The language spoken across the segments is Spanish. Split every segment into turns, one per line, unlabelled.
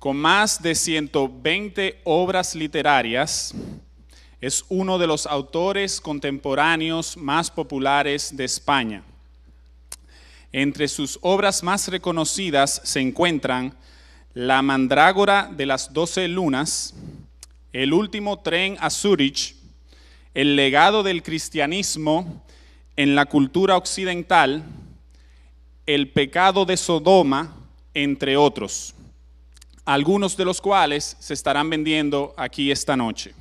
Con más de 120 obras literarias, es uno de los autores contemporáneos más populares de España. Entre sus obras más reconocidas se encuentran La mandrágora de las 12 lunas, El último tren a Zúrich, El legado del cristianismo en la cultura occidental, El pecado de Sodoma, entre otros, algunos de los cuales se estarán vendiendo aquí esta noche.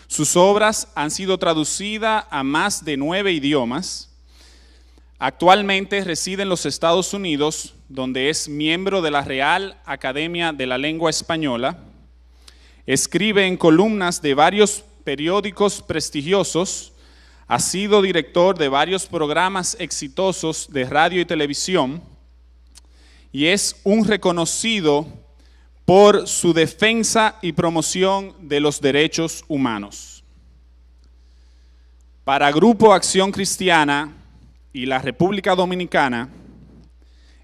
Sus obras han sido traducidas a más de 9 idiomas. Actualmente reside en los Estados Unidos, donde es miembro de la Real Academia de la Lengua Española. Escribe en columnas de varios periódicos prestigiosos. Ha sido director de varios programas exitosos de radio y televisión. Y es un reconocido por su defensa y promoción de los derechos humanos. Para Grupo Acción Cristiana y la República Dominicana,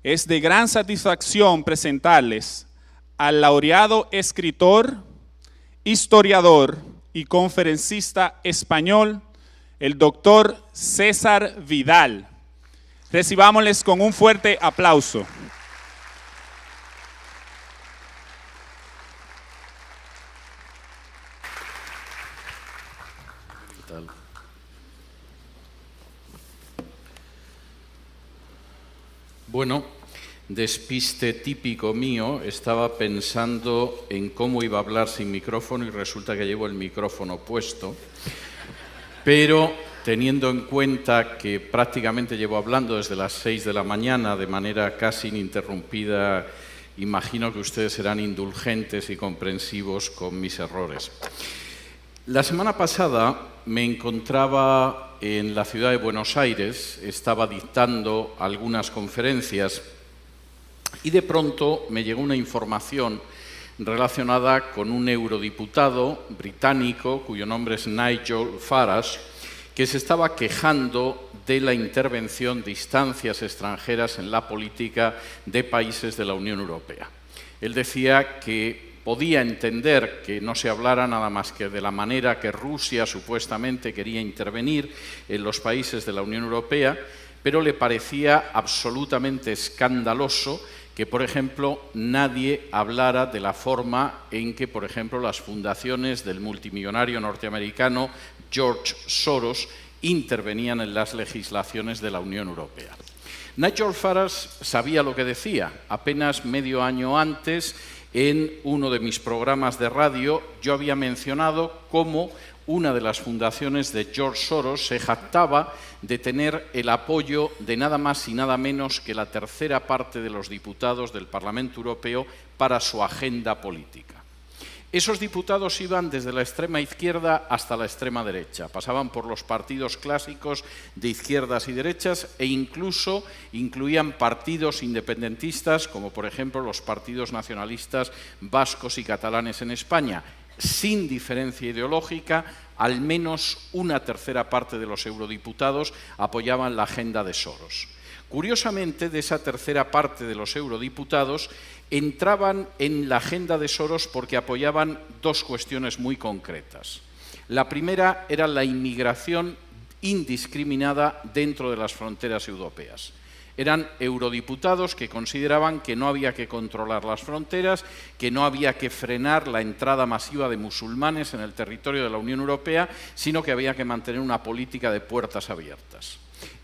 es de gran satisfacción presentarles al laureado escritor, historiador y conferencista español, el doctor César Vidal. Recibámosles con un fuerte aplauso.
Bueno, despiste típico mío, estaba pensando en cómo iba a hablar sin micrófono y resulta que llevo el micrófono puesto, pero teniendo en cuenta que prácticamente llevo hablando desde las 6 de la mañana de manera casi ininterrumpida, imagino que ustedes serán indulgentes y comprensivos con mis errores. La semana pasada me encontraba en la ciudad de Buenos Aires, estaba dictando algunas conferencias y de pronto me llegó una información relacionada con un eurodiputado británico cuyo nombre es Nigel Farage, que se estaba quejando de la intervención de instancias extranjeras en la política de países de la Unión Europea. Él decía que podía entender que no se hablara nada más que de la manera que Rusia supuestamente quería intervenir en los países de la Unión Europea, pero le parecía absolutamente escandaloso que, por ejemplo, nadie hablara de la forma en que, por ejemplo, las fundaciones del multimillonario norteamericano George Soros intervenían en las legislaciones de la Unión Europea. Nigel Farage sabía lo que decía. Apenas medio año antes, en uno de mis programas de radio, yo había mencionado cómo una de las fundaciones de George Soros se jactaba de tener el apoyo de nada más y nada menos que la tercera parte de los diputados del Parlamento Europeo para su agenda política. Esos diputados iban desde la extrema izquierda hasta la extrema derecha, pasaban por los partidos clásicos de izquierdas y derechas e incluso incluían partidos independentistas como por ejemplo los partidos nacionalistas vascos y catalanes en España. Sin diferencia ideológica, al menos una tercera parte de los eurodiputados apoyaban la agenda de Soros. Curiosamente, de esa tercera parte de los eurodiputados entraban en la agenda de Soros porque apoyaban dos cuestiones muy concretas. La primera era la inmigración indiscriminada dentro de las fronteras europeas. Eran eurodiputados que consideraban que no había que controlar las fronteras, que no había que frenar la entrada masiva de musulmanes en el territorio de la Unión Europea, sino que había que mantener una política de puertas abiertas.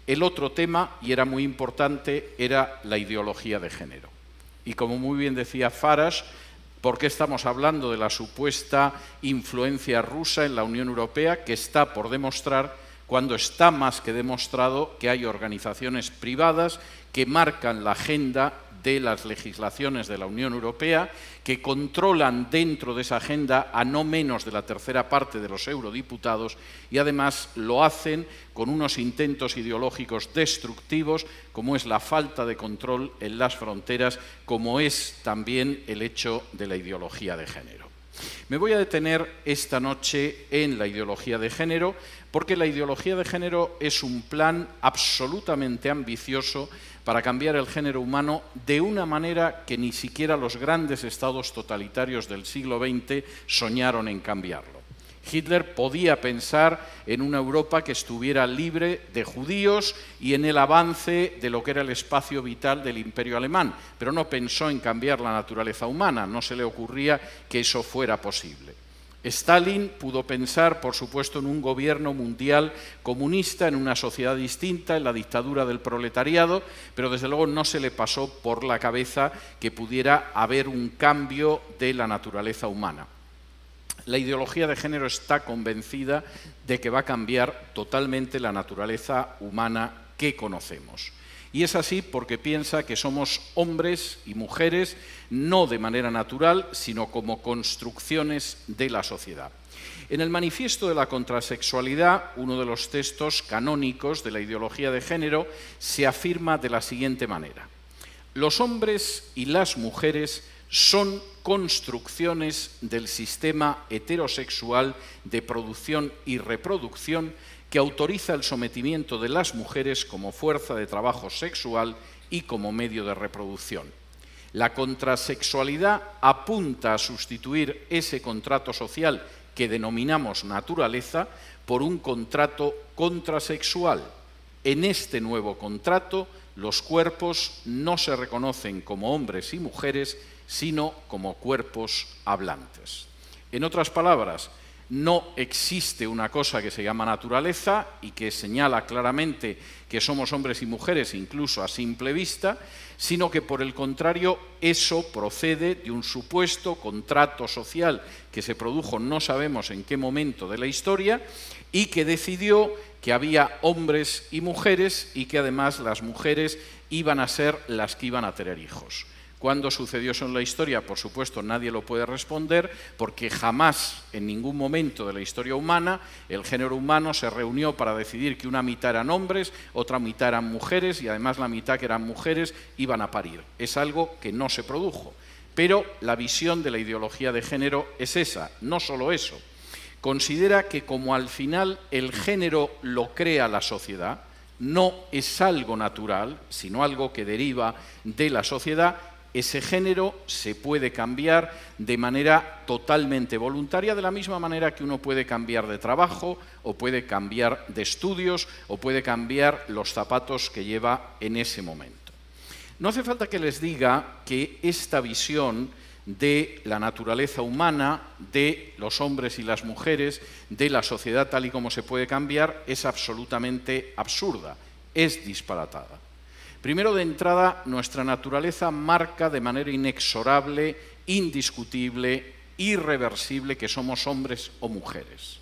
El otro tema, y era muy importante, era la ideología de género. Y como muy bien decía Farage, ¿por qué estamos hablando de la supuesta influencia rusa en la Unión Europea? Que está por demostrar, cuando está más que demostrado que hay organizaciones privadas que marcan la agenda de las legislaciones de la Unión Europea, que controlan dentro de esa agenda a no menos de la tercera parte de los eurodiputados y además lo hacen con unos intentos ideológicos destructivos como es la falta de control en las fronteras, como es también el hecho de la ideología de género. Me voy a detener esta noche en la ideología de género porque la ideología de género es un plan absolutamente ambicioso para cambiar el género humano de una manera que ni siquiera los grandes estados totalitarios del siglo XX soñaron en cambiarlo. Hitler podía pensar en una Europa que estuviera libre de judíos y en el avance de lo que era el espacio vital del Imperio alemán, pero no pensó en cambiar la naturaleza humana, no se le ocurría que eso fuera posible. Stalin pudo pensar, por supuesto, en un gobierno mundial comunista, en una sociedad distinta, en la dictadura del proletariado, pero desde luego no se le pasó por la cabeza que pudiera haber un cambio de la naturaleza humana. La ideología de género está convencida de que va a cambiar totalmente la naturaleza humana que conocemos. Y es así porque piensa que somos hombres y mujeres no de manera natural, sino como construcciones de la sociedad. En el Manifiesto de la Contrasexualidad, uno de los textos canónicos de la ideología de género, se afirma de la siguiente manera: los hombres y las mujeres son construcciones del sistema heterosexual de producción y reproducción que autoriza el sometimiento de las mujeres como fuerza de trabajo sexual y como medio de reproducción. La contrasexualidad apunta a sustituir ese contrato social que denominamos naturaleza por un contrato contrasexual. En este nuevo contrato, los cuerpos no se reconocen como hombres y mujeres, sino como cuerpos hablantes. En otras palabras, no existe una cosa que se llama naturaleza y que señala claramente que somos hombres y mujeres, incluso a simple vista, sino que por el contrario eso procede de un supuesto contrato social que se produjo no sabemos en qué momento de la historia y que decidió que había hombres y mujeres y que además las mujeres iban a ser las que iban a tener hijos. ¿Cuándo sucedió eso en la historia? Por supuesto, nadie lo puede responder porque jamás, en ningún momento de la historia humana, el género humano se reunió para decidir que una mitad eran hombres, otra mitad eran mujeres y además la mitad que eran mujeres iban a parir. Es algo que no se produjo. Pero la visión de la ideología de género es esa, no solo eso. Considera que como al final el género lo crea la sociedad, no es algo natural, sino algo que deriva de la sociedad, ese género se puede cambiar de manera totalmente voluntaria, de la misma manera que uno puede cambiar de trabajo, o puede cambiar de estudios, o puede cambiar los zapatos que lleva en ese momento. No hace falta que les diga que esta visión de la naturaleza humana, de los hombres y las mujeres, de la sociedad tal y como se puede cambiar, es absolutamente absurda, es disparatada. Primero, de entrada, nuestra naturaleza marca de manera inexorable, indiscutible, irreversible que somos hombres o mujeres.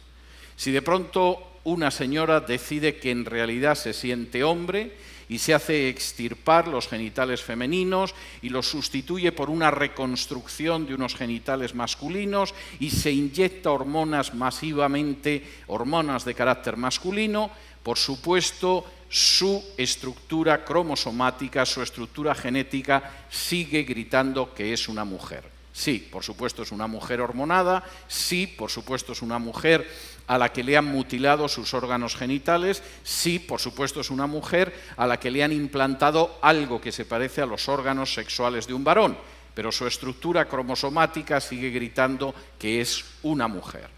Si de pronto una señora decide que en realidad se siente hombre y se hace extirpar los genitales femeninos y los sustituye por una reconstrucción de unos genitales masculinos y se inyecta hormonas masivamente, hormonas de carácter masculino, por supuesto, su estructura cromosomática, su estructura genética sigue gritando que es una mujer. Sí, por supuesto es una mujer hormonada, sí, por supuesto es una mujer a la que le han mutilado sus órganos genitales, sí, por supuesto es una mujer a la que le han implantado algo que se parece a los órganos sexuales de un varón, pero su estructura cromosomática sigue gritando que es una mujer.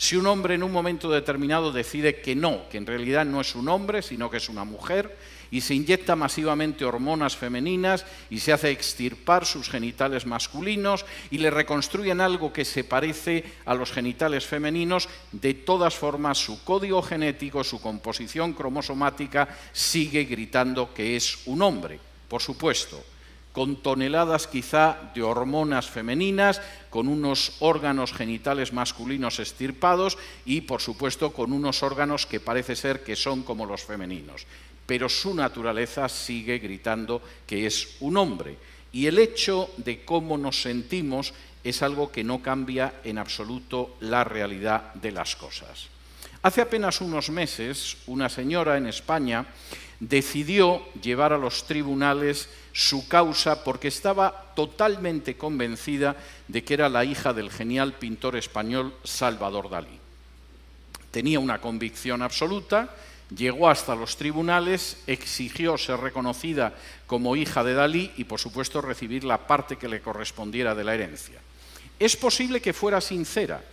Si un hombre en un momento determinado decide que no, que en realidad no es un hombre, sino que es una mujer, y se inyecta masivamente hormonas femeninas y se hace extirpar sus genitales masculinos y le reconstruyen algo que se parece a los genitales femeninos, de todas formas su código genético, su composición cromosomática sigue gritando que es un hombre, por supuesto, con toneladas quizá de hormonas femeninas, con unos órganos genitales masculinos extirpados y, por supuesto, con unos órganos que parece ser que son como los femeninos. Pero su naturaleza sigue gritando que es un hombre. Y el hecho de cómo nos sentimos es algo que no cambia en absoluto la realidad de las cosas. Hace apenas unos meses, una señora en España decidió llevar a los tribunales su causa porque estaba totalmente convencida de que era la hija del genial pintor español Salvador Dalí. Tenía una convicción absoluta, llegó hasta los tribunales, exigió ser reconocida como hija de Dalí y, por supuesto, recibir la parte que le correspondiera de la herencia. Es posible que fuera sincera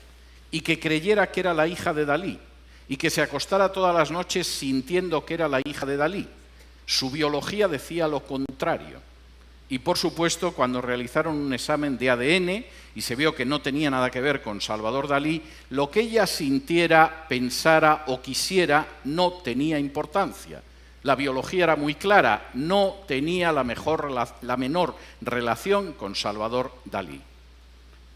y que creyera que era la hija de Dalí y que se acostara todas las noches sintiendo que era la hija de Dalí. Su biología decía lo contrario. Y, por supuesto, cuando realizaron un examen de ADN y se vio que no tenía nada que ver con Salvador Dalí, lo que ella sintiera, pensara o quisiera no tenía importancia. La biología era muy clara, no tenía la menor relación con Salvador Dalí.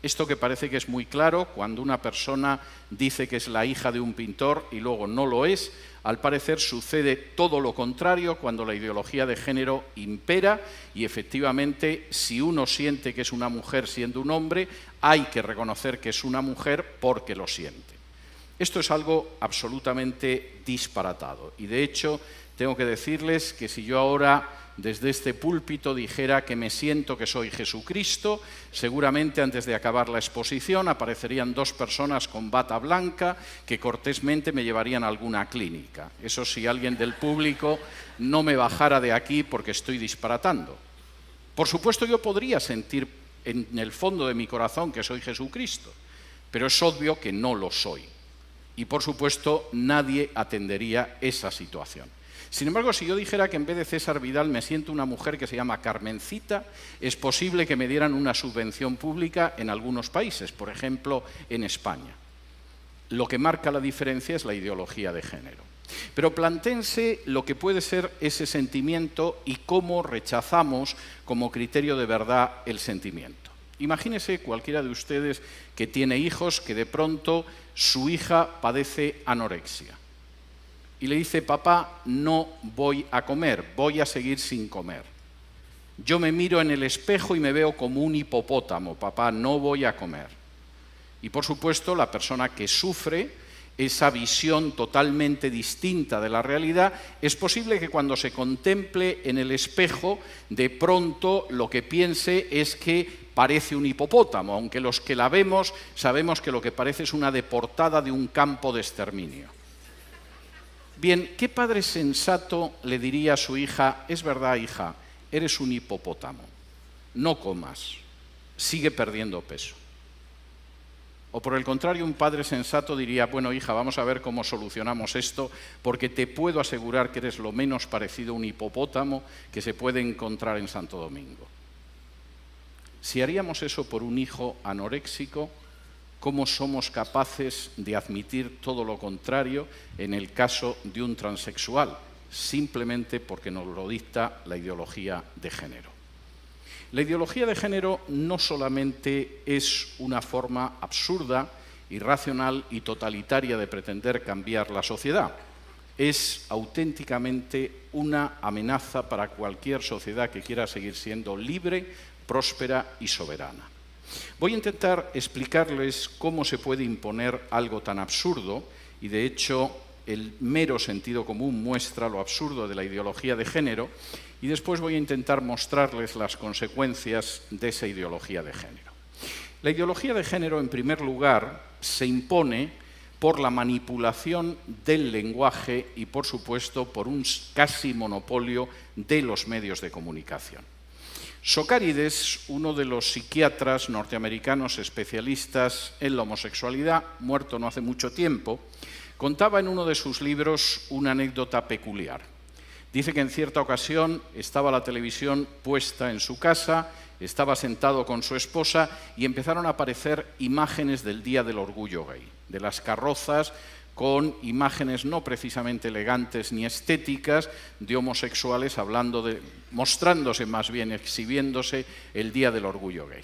Esto que parece que es muy claro, cuando una persona dice que es la hija de un pintor y luego no lo es, al parecer sucede todo lo contrario cuando la ideología de género impera y efectivamente si uno siente que es una mujer siendo un hombre, hay que reconocer que es una mujer porque lo siente. Esto es algo absolutamente disparatado y de hecho tengo que decirles que si yo ahora desde este púlpito dijera que me siento que soy Jesucristo, seguramente antes de acabar la exposición aparecerían dos personas con bata blanca que cortésmente me llevarían a alguna clínica. Eso si alguien del público no me bajara de aquí porque estoy disparatando. Por supuesto yo podría sentir en el fondo de mi corazón que soy Jesucristo, pero es obvio que no lo soy. Y por supuesto nadie atendería esa situación. Sin embargo, si yo dijera que en vez de César Vidal me siento una mujer que se llama Carmencita, es posible que me dieran una subvención pública en algunos países, por ejemplo, en España. Lo que marca la diferencia es la ideología de género. Pero plantéense lo que puede ser ese sentimiento y cómo rechazamos como criterio de verdad el sentimiento. Imagínese cualquiera de ustedes que tiene hijos que de pronto su hija padece anorexia. Y le dice, papá, no voy a comer, voy a seguir sin comer. Yo me miro en el espejo y me veo como un hipopótamo, papá, no voy a comer. Y por supuesto, la persona que sufre esa visión totalmente distinta de la realidad, es posible que cuando se contemple en el espejo, de pronto lo que piense es que parece un hipopótamo, aunque los que la vemos sabemos que lo que parece es una deportada de un campo de exterminio. Bien, ¿qué padre sensato le diría a su hija, es verdad, hija, eres un hipopótamo, no comas, sigue perdiendo peso? O por el contrario, un padre sensato diría, bueno, hija, vamos a ver cómo solucionamos esto, porque te puedo asegurar que eres lo menos parecido a un hipopótamo que se puede encontrar en Santo Domingo. Si haríamos eso por un hijo anoréxico, ¿cómo somos capaces de admitir todo lo contrario en el caso de un transexual? Simplemente porque nos lo dicta la ideología de género. La ideología de género no solamente es una forma absurda, irracional y totalitaria de pretender cambiar la sociedad, es auténticamente una amenaza para cualquier sociedad que quiera seguir siendo libre, próspera y soberana. Voy a intentar explicarles cómo se puede imponer algo tan absurdo y, de hecho, el mero sentido común muestra lo absurdo de la ideología de género y después voy a intentar mostrarles las consecuencias de esa ideología de género. La ideología de género, en primer lugar, se impone por la manipulación del lenguaje y, por supuesto, por un casi monopolio de los medios de comunicación. Socárides, uno de los psiquiatras norteamericanos especialistas en la homosexualidad, muerto no hace mucho tiempo, contaba en uno de sus libros una anécdota peculiar. Dice que en cierta ocasión estaba la televisión puesta en su casa, estaba sentado con su esposa y empezaron a aparecer imágenes del Día del Orgullo Gay, de las carrozas con imágenes no precisamente elegantes ni estéticas de homosexuales mostrándose más bien, exhibiéndose el Día del Orgullo Gay.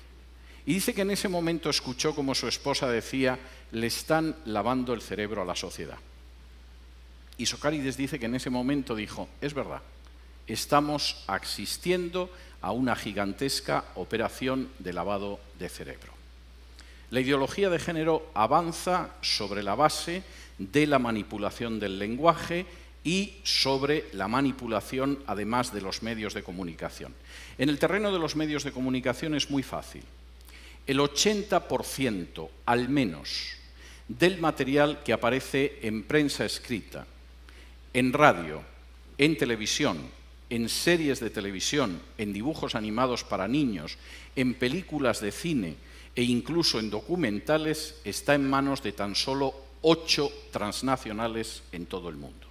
Y dice que en ese momento escuchó como su esposa decía, le están lavando el cerebro a la sociedad. Y Socárides dice que en ese momento dijo, es verdad, estamos asistiendo a una gigantesca operación de lavado de cerebro. La ideología de género avanza sobre la base de la manipulación del lenguaje y sobre la manipulación, además, de los medios de comunicación. En el terreno de los medios de comunicación es muy fácil. El 80%, al menos, del material que aparece en prensa escrita, en radio, en televisión, en series de televisión, en dibujos animados para niños, en películas de cine e incluso en documentales, está en manos de tan solo 8 transnacionales en todo el mundo.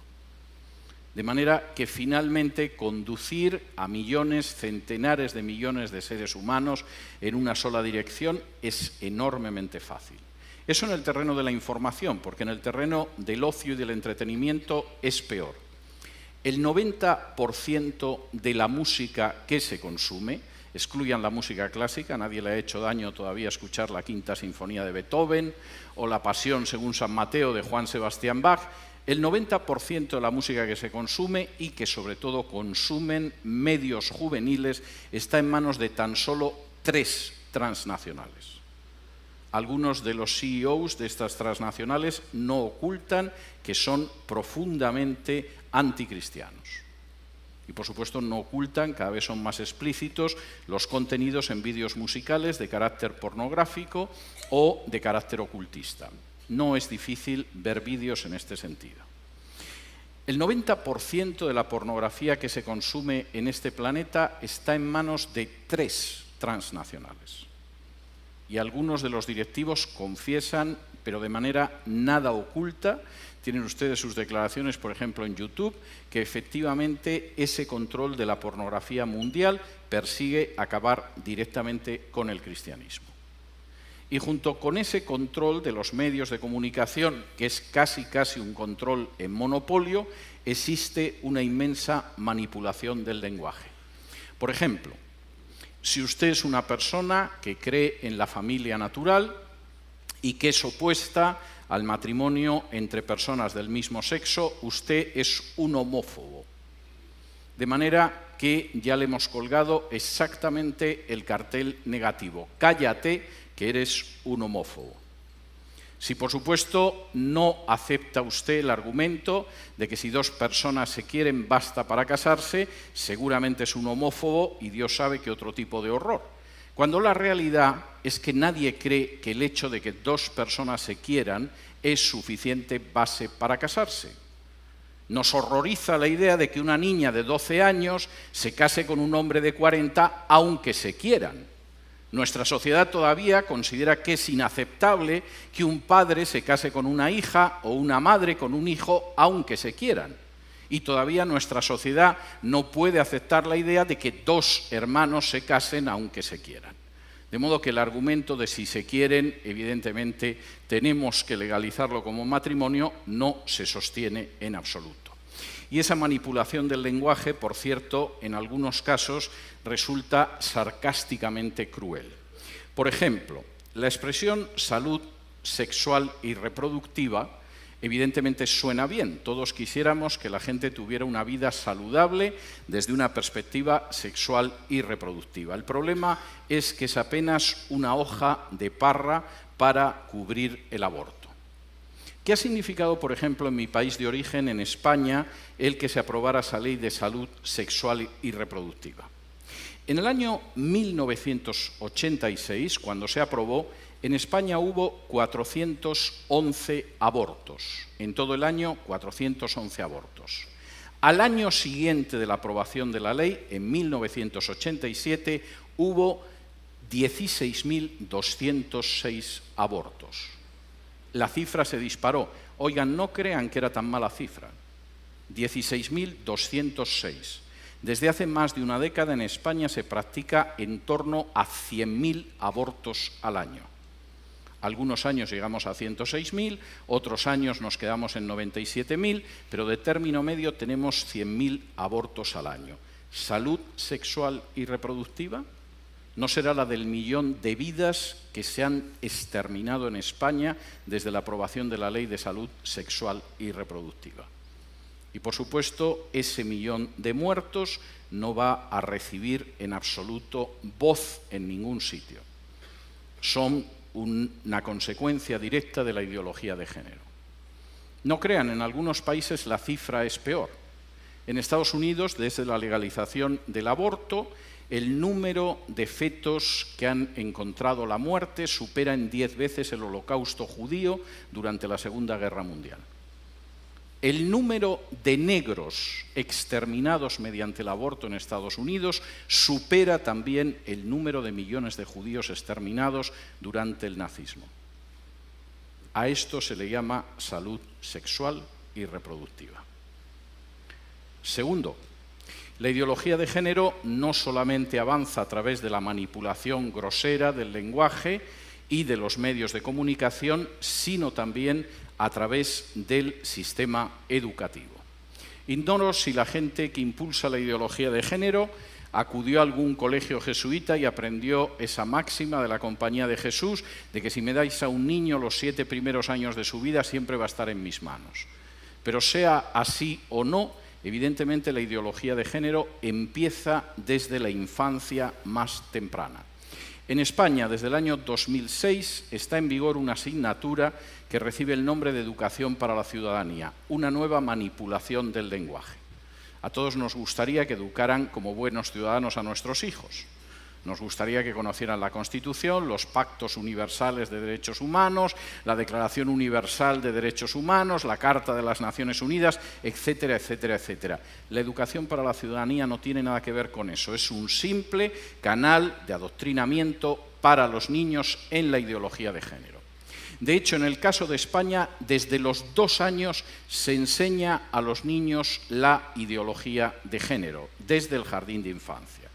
De manera que finalmente conducir a millones, centenares de millones de seres humanos en una sola dirección es enormemente fácil. Eso en el terreno de la información, porque en el terreno del ocio y del entretenimiento es peor. El 90% de la música que se consume, excluyan la música clásica, nadie le ha hecho daño todavía escuchar la Quinta Sinfonía de Beethoven o la Pasión según San Mateo de Juan Sebastián Bach, el 90% de la música que se consume y que sobre todo consumen medios juveniles está en manos de tan solo 3 transnacionales. Algunos de los CEOs de estas transnacionales no ocultan que son profundamente anticristianos. Y por supuesto no ocultan, cada vez son más explícitos, los contenidos en vídeos musicales de carácter pornográfico o de carácter ocultista. No es difícil ver vídeos en este sentido. El 90% de la pornografía que se consume en este planeta está en manos de 3 transnacionales. Y algunos de los directivos confiesan, pero de manera nada oculta, tienen ustedes sus declaraciones, por ejemplo, en YouTube, que efectivamente ese control de la pornografía mundial persigue acabar directamente con el cristianismo. Y junto con ese control de los medios de comunicación, que es casi un control en monopolio, existe una inmensa manipulación del lenguaje. Por ejemplo, si usted es una persona que cree en la familia natural y que es opuesta al matrimonio entre personas del mismo sexo, usted es un homófobo. De manera que ya le hemos colgado exactamente el cartel negativo. Cállate, que eres un homófobo. Si por supuesto no acepta usted el argumento de que si 2 personas se quieren basta para casarse, seguramente es un homófobo y Dios sabe qué otro tipo de horror. Cuando la realidad es que nadie cree que el hecho de que 2 personas se quieran es suficiente base para casarse. Nos horroriza la idea de que una niña de 12 años se case con un hombre de 40 aunque se quieran. Nuestra sociedad todavía considera que es inaceptable que un padre se case con una hija o una madre con un hijo aunque se quieran. Y todavía nuestra sociedad no puede aceptar la idea de que 2 hermanos se casen aunque se quieran. De modo que el argumento de si se quieren, evidentemente, tenemos que legalizarlo como matrimonio, no se sostiene en absoluto. Y esa manipulación del lenguaje, por cierto, en algunos casos resulta sarcásticamente cruel. Por ejemplo, la expresión salud sexual y reproductiva evidentemente suena bien. Todos quisiéramos que la gente tuviera una vida saludable desde una perspectiva sexual y reproductiva. El problema es que es apenas una hoja de parra para cubrir el aborto. ¿Qué ha significado, por ejemplo, en mi país de origen, en España, el que se aprobara esa ley de salud sexual y reproductiva? En el año 1986, cuando se aprobó, en España hubo 411 abortos. En todo el año, 411 abortos. Al año siguiente de la aprobación de la ley, en 1987, hubo 16.206 abortos. La cifra se disparó. Oigan, no crean que era tan mala cifra. 16.206. Desde hace más de una década en España se practica en torno a 100.000 abortos al año. Algunos años llegamos a 106.000, otros años nos quedamos en 97.000, pero de término medio tenemos 100.000 abortos al año. ¿Salud sexual y reproductiva? ¿No será la del millón de vidas que se han exterminado en España desde la aprobación de la Ley de Salud Sexual y Reproductiva? Y por supuesto, ese millón de muertos no va a recibir en absoluto voz en ningún sitio. Son una consecuencia directa de la ideología de género. No crean, en algunos países la cifra es peor. En Estados Unidos, desde la legalización del aborto, el número de fetos que han encontrado la muerte supera en 10 veces el Holocausto judío durante la Segunda Guerra Mundial. El número de negros exterminados mediante el aborto en Estados Unidos supera también el número de millones de judíos exterminados durante el nazismo. A esto se le llama salud sexual y reproductiva. Segundo, la ideología de género no solamente avanza a través de la manipulación grosera del lenguaje y de los medios de comunicación, sino también a través del sistema educativo. Ignoro si la gente que impulsa la ideología de género acudió a algún colegio jesuita y aprendió esa máxima de la Compañía de Jesús, de que si me dais a un niño los 7 primeros años de su vida siempre va a estar en mis manos. Pero sea así o no, evidentemente la ideología de género empieza desde la infancia más temprana. En España, desde el año 2006, está en vigor una asignatura que recibe el nombre de Educación para la Ciudadanía, una nueva manipulación del lenguaje. A todos nos gustaría que educaran como buenos ciudadanos a nuestros hijos. Nos gustaría que conocieran la Constitución, los pactos universales de derechos humanos, la Declaración Universal de Derechos Humanos, la Carta de las Naciones Unidas, etcétera, etcétera, etcétera. La educación para la ciudadanía no tiene nada que ver con eso. Es un simple canal de adoctrinamiento para los niños en la ideología de género. De hecho, en el caso de España, desde los 2 años se enseña a los niños la ideología de género, desde el jardín de infancia.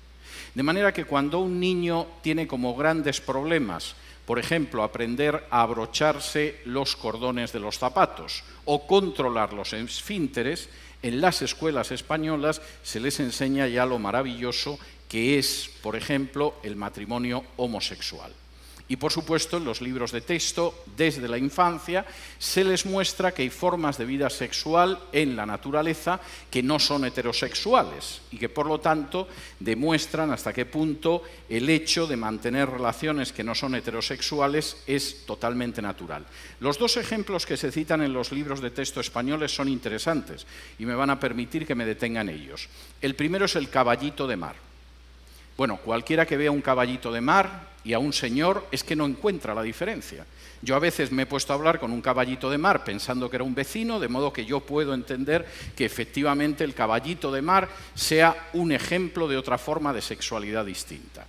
De manera que cuando un niño tiene como grandes problemas, por ejemplo, aprender a abrocharse los cordones de los zapatos o controlar los esfínteres, en las escuelas españolas se les enseña ya lo maravilloso que es, por ejemplo, el matrimonio homosexual. Y, por supuesto, en los libros de texto, desde la infancia, se les muestra que hay formas de vida sexual en la naturaleza que no son heterosexuales y que, por lo tanto, demuestran hasta qué punto el hecho de mantener relaciones que no son heterosexuales es totalmente natural. Los 2 ejemplos que se citan en los libros de texto españoles son interesantes y me van a permitir que me detenga en ellos. El primero es el caballito de mar. Bueno, cualquiera que vea un caballito de mar y a un señor es que no encuentra la diferencia. Yo a veces me he puesto a hablar con un caballito de mar pensando que era un vecino, de modo que yo puedo entender que efectivamente el caballito de mar sea un ejemplo de otra forma de sexualidad distinta.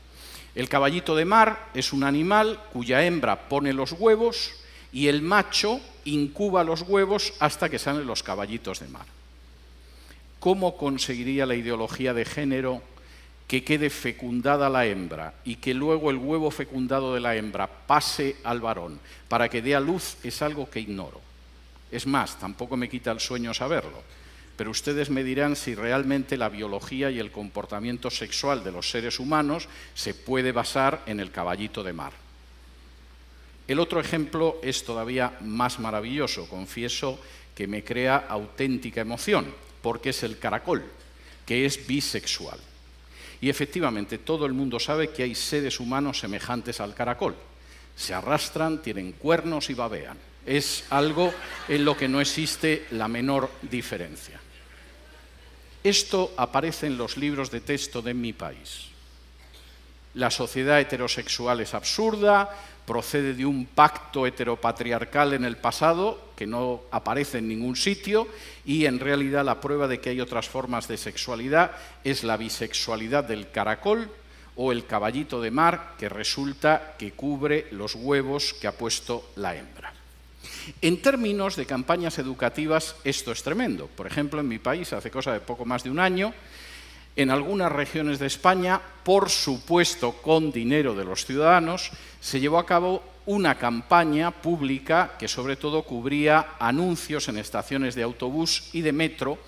El caballito de mar es un animal cuya hembra pone los huevos y el macho incuba los huevos hasta que salen los caballitos de mar. ¿Cómo conseguiría la ideología de género que quede fecundada la hembra y que luego el huevo fecundado de la hembra pase al varón para que dé a luz? Es algo que ignoro. Es más, tampoco me quita el sueño saberlo. Pero ustedes me dirán si realmente la biología y el comportamiento sexual de los seres humanos se puede basar en el caballito de mar. El otro ejemplo es todavía más maravilloso. Confieso que me crea auténtica emoción, porque es el caracol, que es bisexual. Y efectivamente, todo el mundo sabe que hay seres humanos semejantes al caracol. Se arrastran, tienen cuernos y babean. Es algo en lo que no existe la menor diferencia. Esto aparece en los libros de texto de mi país. La sociedad heterosexual es absurda, procede de un pacto heteropatriarcal en el pasado que no aparece en ningún sitio y en realidad la prueba de que hay otras formas de sexualidad es la bisexualidad del caracol o el caballito de mar, que resulta que cubre los huevos que ha puesto la hembra. En términos de campañas educativas esto es tremendo. Por ejemplo, en mi país, hace cosa de poco más de un año, en algunas regiones de España, por supuesto con dinero de los ciudadanos, se llevó a cabo una campaña pública que sobre todo cubría anuncios en estaciones de autobús y de metro,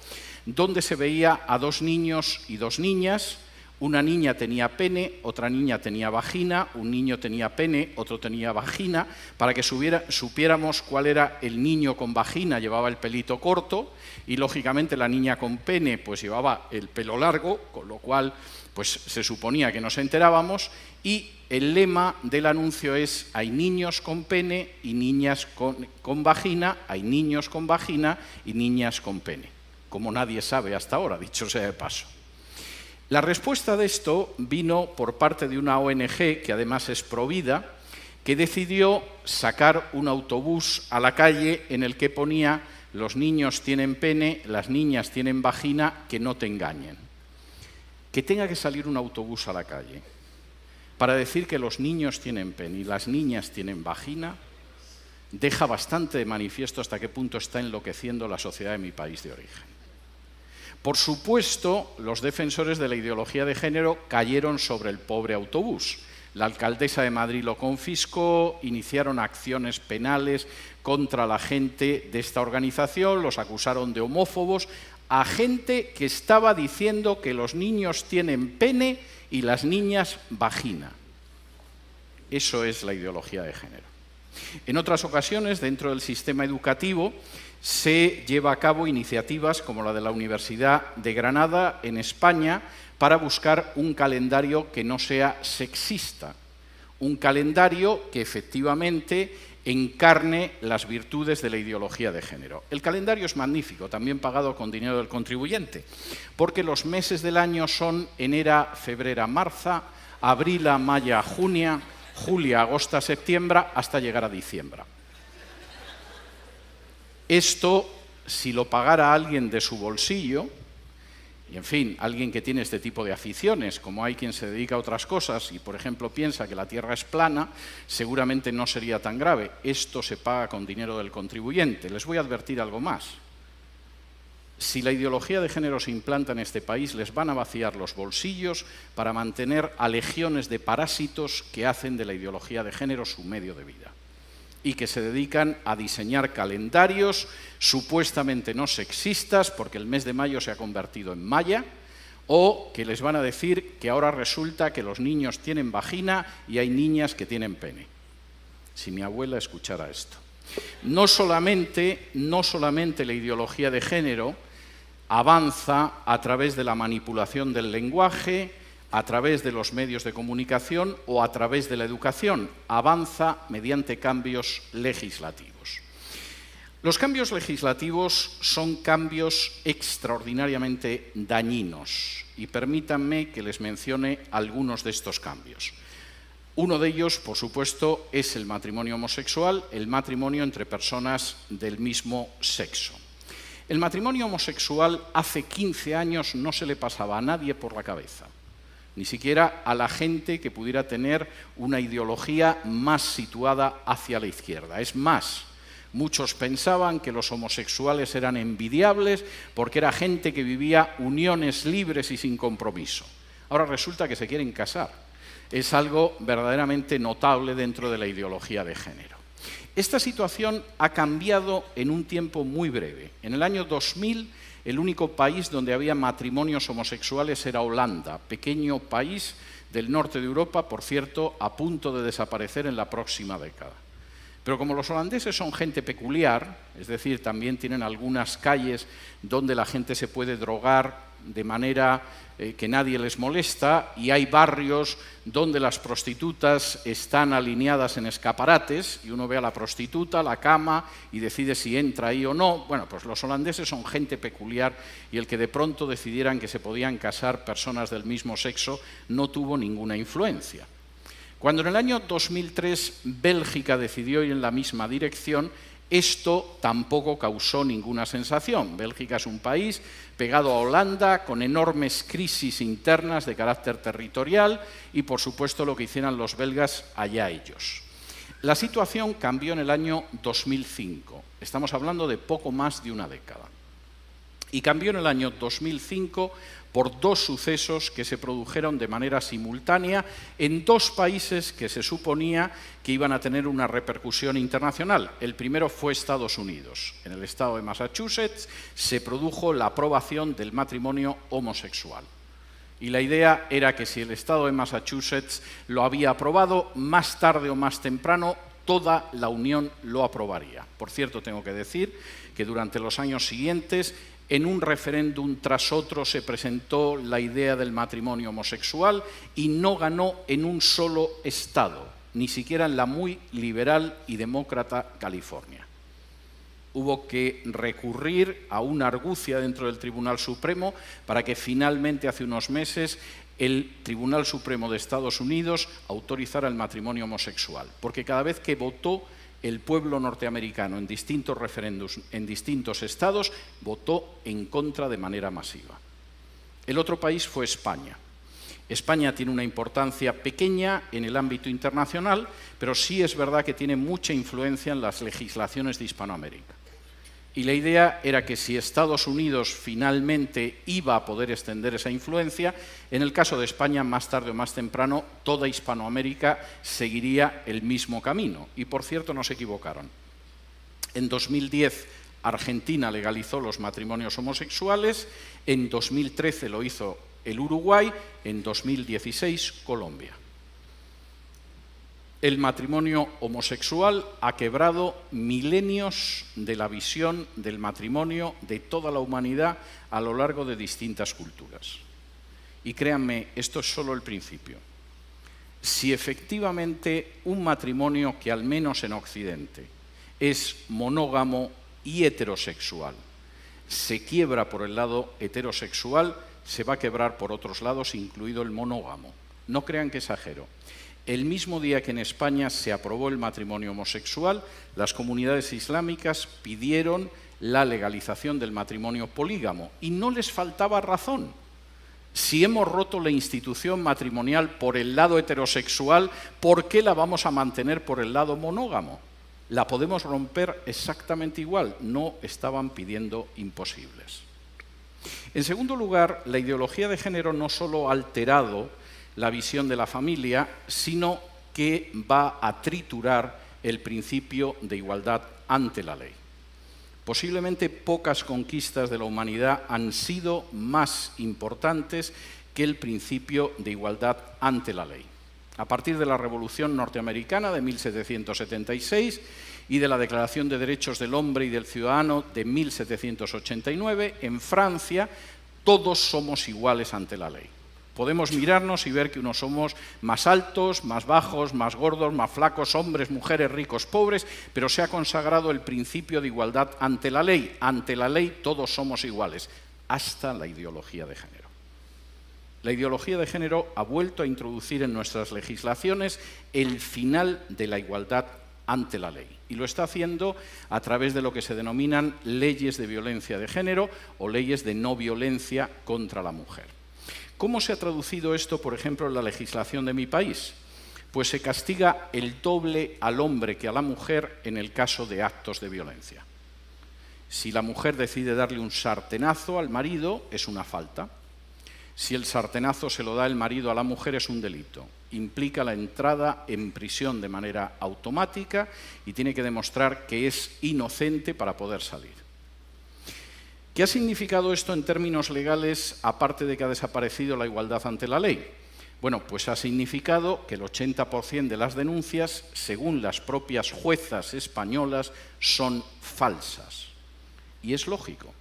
donde se veía a 2 niños y 2 niñas. Una niña tenía pene, otra niña tenía vagina, un niño tenía pene, otro tenía vagina. Para que supiéramos cuál era el niño con vagina, llevaba el pelito corto, y lógicamente la niña con pene pues llevaba el pelo largo, con lo cual pues se suponía que nos enterábamos, y el lema del anuncio es: hay niños con pene y niñas con vagina, hay niños con vagina y niñas con pene. Como nadie sabe hasta ahora, dicho sea de paso. La respuesta de esto vino por parte de una ONG, que además es provida, que decidió sacar un autobús a la calle en el que ponía los niños tienen pene, las niñas tienen vagina, que no te engañen. Que tenga que salir un autobús a la calle para decir que los niños tienen pene y las niñas tienen vagina, deja bastante de manifiesto hasta qué punto está enloqueciendo la sociedad de mi país de origen. Por supuesto, los defensores de la ideología de género cayeron sobre el pobre autobús. La alcaldesa de Madrid lo confiscó, iniciaron acciones penales contra la gente de esta organización, los acusaron de homófobos, a gente que estaba diciendo que los niños tienen pene y las niñas vagina. Eso es la ideología de género. En otras ocasiones, dentro del sistema educativo, se lleva a cabo iniciativas como la de la Universidad de Granada, en España, para buscar un calendario que no sea sexista, un calendario que efectivamente encarne las virtudes de la ideología de género. El calendario es magnífico, también pagado con dinero del contribuyente, porque los meses del año son enero, febrero, marzo, abril, mayo, junio, julio, agosto, septiembre, hasta llegar a diciembre. Esto, si lo pagara alguien de su bolsillo, y en fin, alguien que tiene este tipo de aficiones, como hay quien se dedica a otras cosas y, por ejemplo, piensa que la Tierra es plana, seguramente no sería tan grave. Esto se paga con dinero del contribuyente. Les voy a advertir algo más. Si la ideología de género se implanta en este país, les van a vaciar los bolsillos para mantener a legiones de parásitos que hacen de la ideología de género su medio de vida y que se dedican a diseñar calendarios supuestamente no sexistas, porque el mes de mayo se ha convertido en maya, o que les van a decir que ahora resulta que los niños tienen vagina y hay niñas que tienen pene. Si mi abuela escuchara esto. No solamente la ideología de género avanza a través de la manipulación del lenguaje, a través de los medios de comunicación o a través de la educación, avanza mediante cambios legislativos. Los cambios legislativos son cambios extraordinariamente dañinos y permítanme que les mencione algunos de estos cambios. Uno de ellos, por supuesto, es el matrimonio homosexual, el matrimonio entre personas del mismo sexo. El matrimonio homosexual hace 15 años no se le pasaba a nadie por la cabeza, ni siquiera a la gente que pudiera tener una ideología más situada hacia la izquierda. Es más, muchos pensaban que los homosexuales eran envidiables porque era gente que vivía uniones libres y sin compromiso. Ahora resulta que se quieren casar. Es algo verdaderamente notable dentro de la ideología de género. Esta situación ha cambiado en un tiempo muy breve. En el año 2000, el único país donde había matrimonios homosexuales era Holanda, pequeño país del norte de Europa, por cierto, a punto de desaparecer en la próxima década. Pero como los holandeses son gente peculiar, es decir, también tienen algunas calles donde la gente se puede drogar de manera que nadie les molesta, y hay barrios donde las prostitutas están alineadas en escaparates y uno ve a la prostituta, la cama y decide si entra ahí o no. Bueno, pues los holandeses son gente peculiar y el que de pronto decidieran que se podían casar personas del mismo sexo no tuvo ninguna influencia. Cuando en el año 2003 Bélgica decidió ir en la misma dirección, esto tampoco causó ninguna sensación. Bélgica es un país pegado a Holanda, con enormes crisis internas de carácter territorial y, por supuesto, lo que hicieran los belgas, allá ellos. La situación cambió en el año 2005. Estamos hablando de poco más de una década. Y cambió en el año 2005 por dos sucesos que se produjeron de manera simultánea en dos países que se suponía que iban a tener una repercusión internacional. El primero fue Estados Unidos. En el estado de Massachusetts se produjo la aprobación del matrimonio homosexual. Y la idea era que si el estado de Massachusetts lo había aprobado, más tarde o más temprano toda la Unión lo aprobaría. Por cierto, tengo que decir que durante los años siguientes, en un referéndum tras otro se presentó la idea del matrimonio homosexual y no ganó en un solo estado, ni siquiera en la muy liberal y demócrata California. Hubo que recurrir a una argucia dentro del Tribunal Supremo para que finalmente hace unos meses el Tribunal Supremo de Estados Unidos autorizara el matrimonio homosexual, porque cada vez que votó el pueblo norteamericano en distintos referéndums, en distintos estados, votó en contra de manera masiva. El otro país fue España. España tiene una importancia pequeña en el ámbito internacional, pero sí es verdad que tiene mucha influencia en las legislaciones de Hispanoamérica. Y la idea era que si Estados Unidos finalmente iba a poder extender esa influencia, en el caso de España, más tarde o más temprano, toda Hispanoamérica seguiría el mismo camino. Y por cierto, no se equivocaron. En 2010, Argentina legalizó los matrimonios homosexuales, en 2013 lo hizo el Uruguay, en 2016 Colombia. El matrimonio homosexual ha quebrado milenios de la visión del matrimonio de toda la humanidad a lo largo de distintas culturas. Y créanme, esto es solo el principio. Si efectivamente un matrimonio que al menos en Occidente es monógamo y heterosexual se quiebra por el lado heterosexual, se va a quebrar por otros lados, incluido el monógamo. No crean que exagero. El mismo día que en España se aprobó el matrimonio homosexual, las comunidades islámicas pidieron la legalización del matrimonio polígamo y no les faltaba razón. Si hemos roto la institución matrimonial por el lado heterosexual, ¿por qué la vamos a mantener por el lado monógamo? La podemos romper exactamente igual, no estaban pidiendo imposibles. En segundo lugar, la ideología de género no solo ha alterado la visión de la familia, sino que va a triturar el principio de igualdad ante la ley. Posiblemente pocas conquistas de la humanidad han sido más importantes que el principio de igualdad ante la ley. A partir de la Revolución Norteamericana de 1776 y de la Declaración de Derechos del Hombre y del Ciudadano de 1789, en Francia todos somos iguales ante la ley. Podemos mirarnos y ver que unos somos más altos, más bajos, más gordos, más flacos, hombres, mujeres, ricos, pobres, pero se ha consagrado el principio de igualdad ante la ley. Ante la ley todos somos iguales, hasta la ideología de género. La ideología de género ha vuelto a introducir en nuestras legislaciones el final de la igualdad ante la ley. Y lo está haciendo a través de lo que se denominan leyes de violencia de género o leyes de no violencia contra la mujer. ¿Cómo se ha traducido esto, por ejemplo, en la legislación de mi país? Pues se castiga el doble al hombre que a la mujer en el caso de actos de violencia. Si la mujer decide darle un sartenazo al marido, es una falta. Si el sartenazo se lo da el marido a la mujer, es un delito. Implica la entrada en prisión de manera automática y tiene que demostrar que es inocente para poder salir. ¿Qué ha significado esto en términos legales, aparte de que ha desaparecido la igualdad ante la ley? Bueno, pues ha significado que el 80% de las denuncias, según las propias juezas españolas, son falsas. Y es lógico.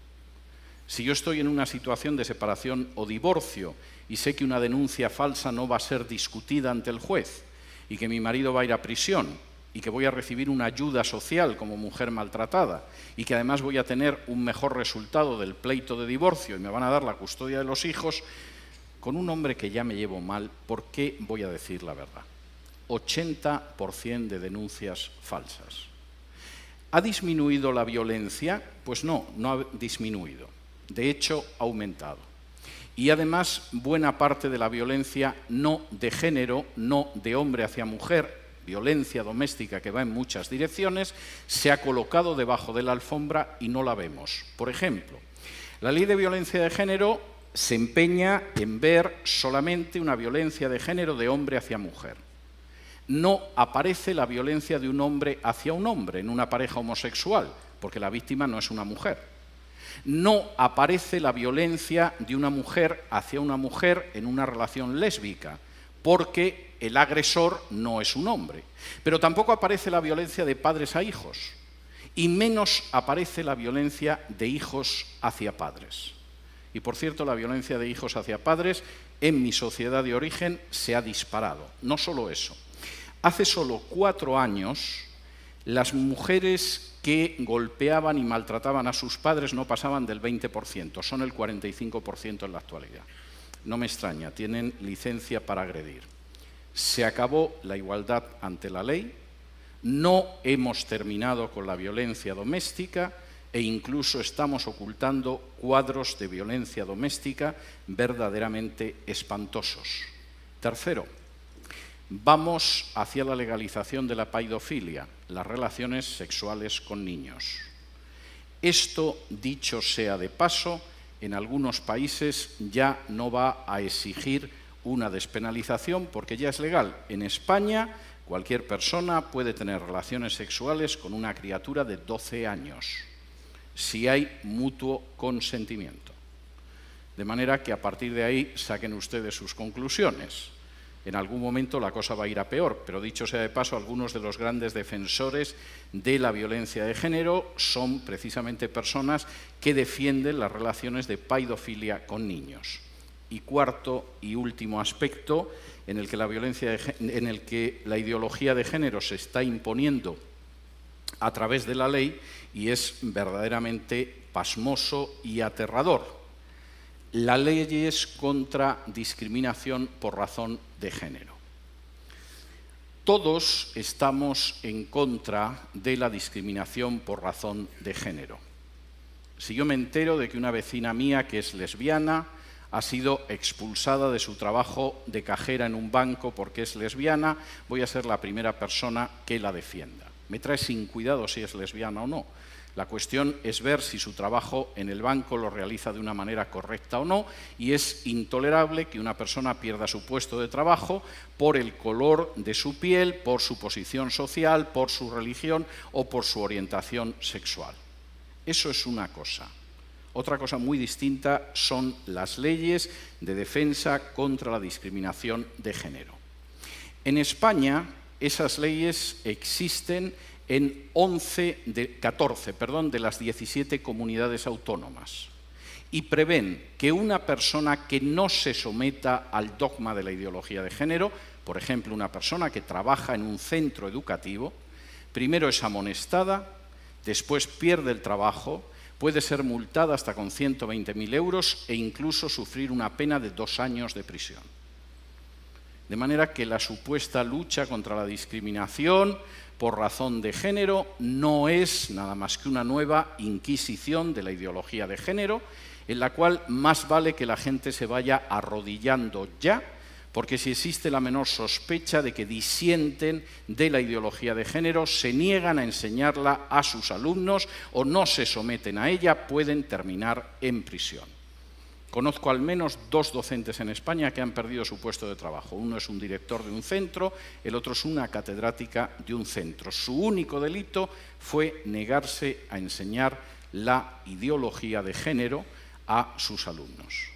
Si yo estoy en una situación de separación o divorcio y sé que una denuncia falsa no va a ser discutida ante el juez y que mi marido va a ir a prisión y que voy a recibir una ayuda social como mujer maltratada y que además voy a tener un mejor resultado del pleito de divorcio y me van a dar la custodia de los hijos, con un hombre que ya me llevo mal, ¿por qué voy a decir la verdad? 80% de denuncias falsas. ¿Ha disminuido la violencia? Pues no, no ha disminuido. De hecho, ha aumentado. Y además, buena parte de la violencia no de género, no de hombre hacia mujer, violencia doméstica que va en muchas direcciones, se ha colocado debajo de la alfombra y no la vemos. Por ejemplo, la ley de violencia de género se empeña en ver solamente una violencia de género de hombre hacia mujer. No aparece la violencia de un hombre hacia un hombre en una pareja homosexual, porque la víctima no es una mujer. No aparece la violencia de una mujer hacia una mujer en una relación lésbica, porque el agresor no es un hombre. Pero tampoco aparece la violencia de padres a hijos, y menos aparece la violencia de hijos hacia padres. Y por cierto, la violencia de hijos hacia padres en mi sociedad de origen se ha disparado. No solo eso. Hace solo 4 años, las mujeres que golpeaban y maltrataban a sus padres no pasaban del 20%, son el 45% en la actualidad. No me extraña, tienen licencia para agredir. Se acabó la igualdad ante la ley, No hemos terminado con la violencia doméstica e incluso estamos ocultando cuadros de violencia doméstica verdaderamente espantosos. Tercero, vamos hacia la legalización de la paidofilia, las relaciones sexuales con niños. Esto, dicho sea de paso, en algunos países ya no va a exigir una despenalización porque ya es legal. En España, cualquier persona puede tener relaciones sexuales con una criatura de 12 años, si hay mutuo consentimiento. De manera que a partir de ahí saquen ustedes sus conclusiones. En algún momento la cosa va a ir a peor, pero dicho sea de paso, algunos de los grandes defensores de la violencia de género son precisamente personas que defienden las relaciones de paidofilia con niños. Y cuarto y último aspecto en el que la ideología de género se está imponiendo a través de la ley y es verdaderamente pasmoso y aterrador. La ley es contra discriminación por razón de género. Todos estamos en contra de la discriminación por razón de género. Si yo me entero de que una vecina mía que es lesbiana ha sido expulsada de su trabajo de cajera en un banco porque es lesbiana, voy a ser la primera persona que la defienda. Me trae sin cuidado si es lesbiana o no. La cuestión es ver si su trabajo en el banco lo realiza de una manera correcta o no, y es intolerable que una persona pierda su puesto de trabajo por el color de su piel, por su posición social, por su religión o por su orientación sexual. Eso es una cosa. Otra cosa muy distinta son las leyes de defensa contra la discriminación de género. En España, esas leyes existen en 14 de las 17 comunidades autónomas y prevén que una persona que no se someta al dogma de la ideología de género, por ejemplo, una persona que trabaja en un centro educativo, primero es amonestada, después pierde el trabajo, puede ser multada hasta con 120.000 euros e incluso sufrir una pena de 2 años de prisión. De manera que la supuesta lucha contra la discriminación por razón de género no es nada más que una nueva inquisición de la ideología de género, en la cual más vale que la gente se vaya arrodillando ya, porque si existe la menor sospecha de que disienten de la ideología de género, se niegan a enseñarla a sus alumnos o no se someten a ella, pueden terminar en prisión. Conozco al menos 2 docentes en España que han perdido su puesto de trabajo. Uno es un director de un centro, el otro es una catedrática de un centro. Su único delito fue negarse a enseñar la ideología de género a sus alumnos.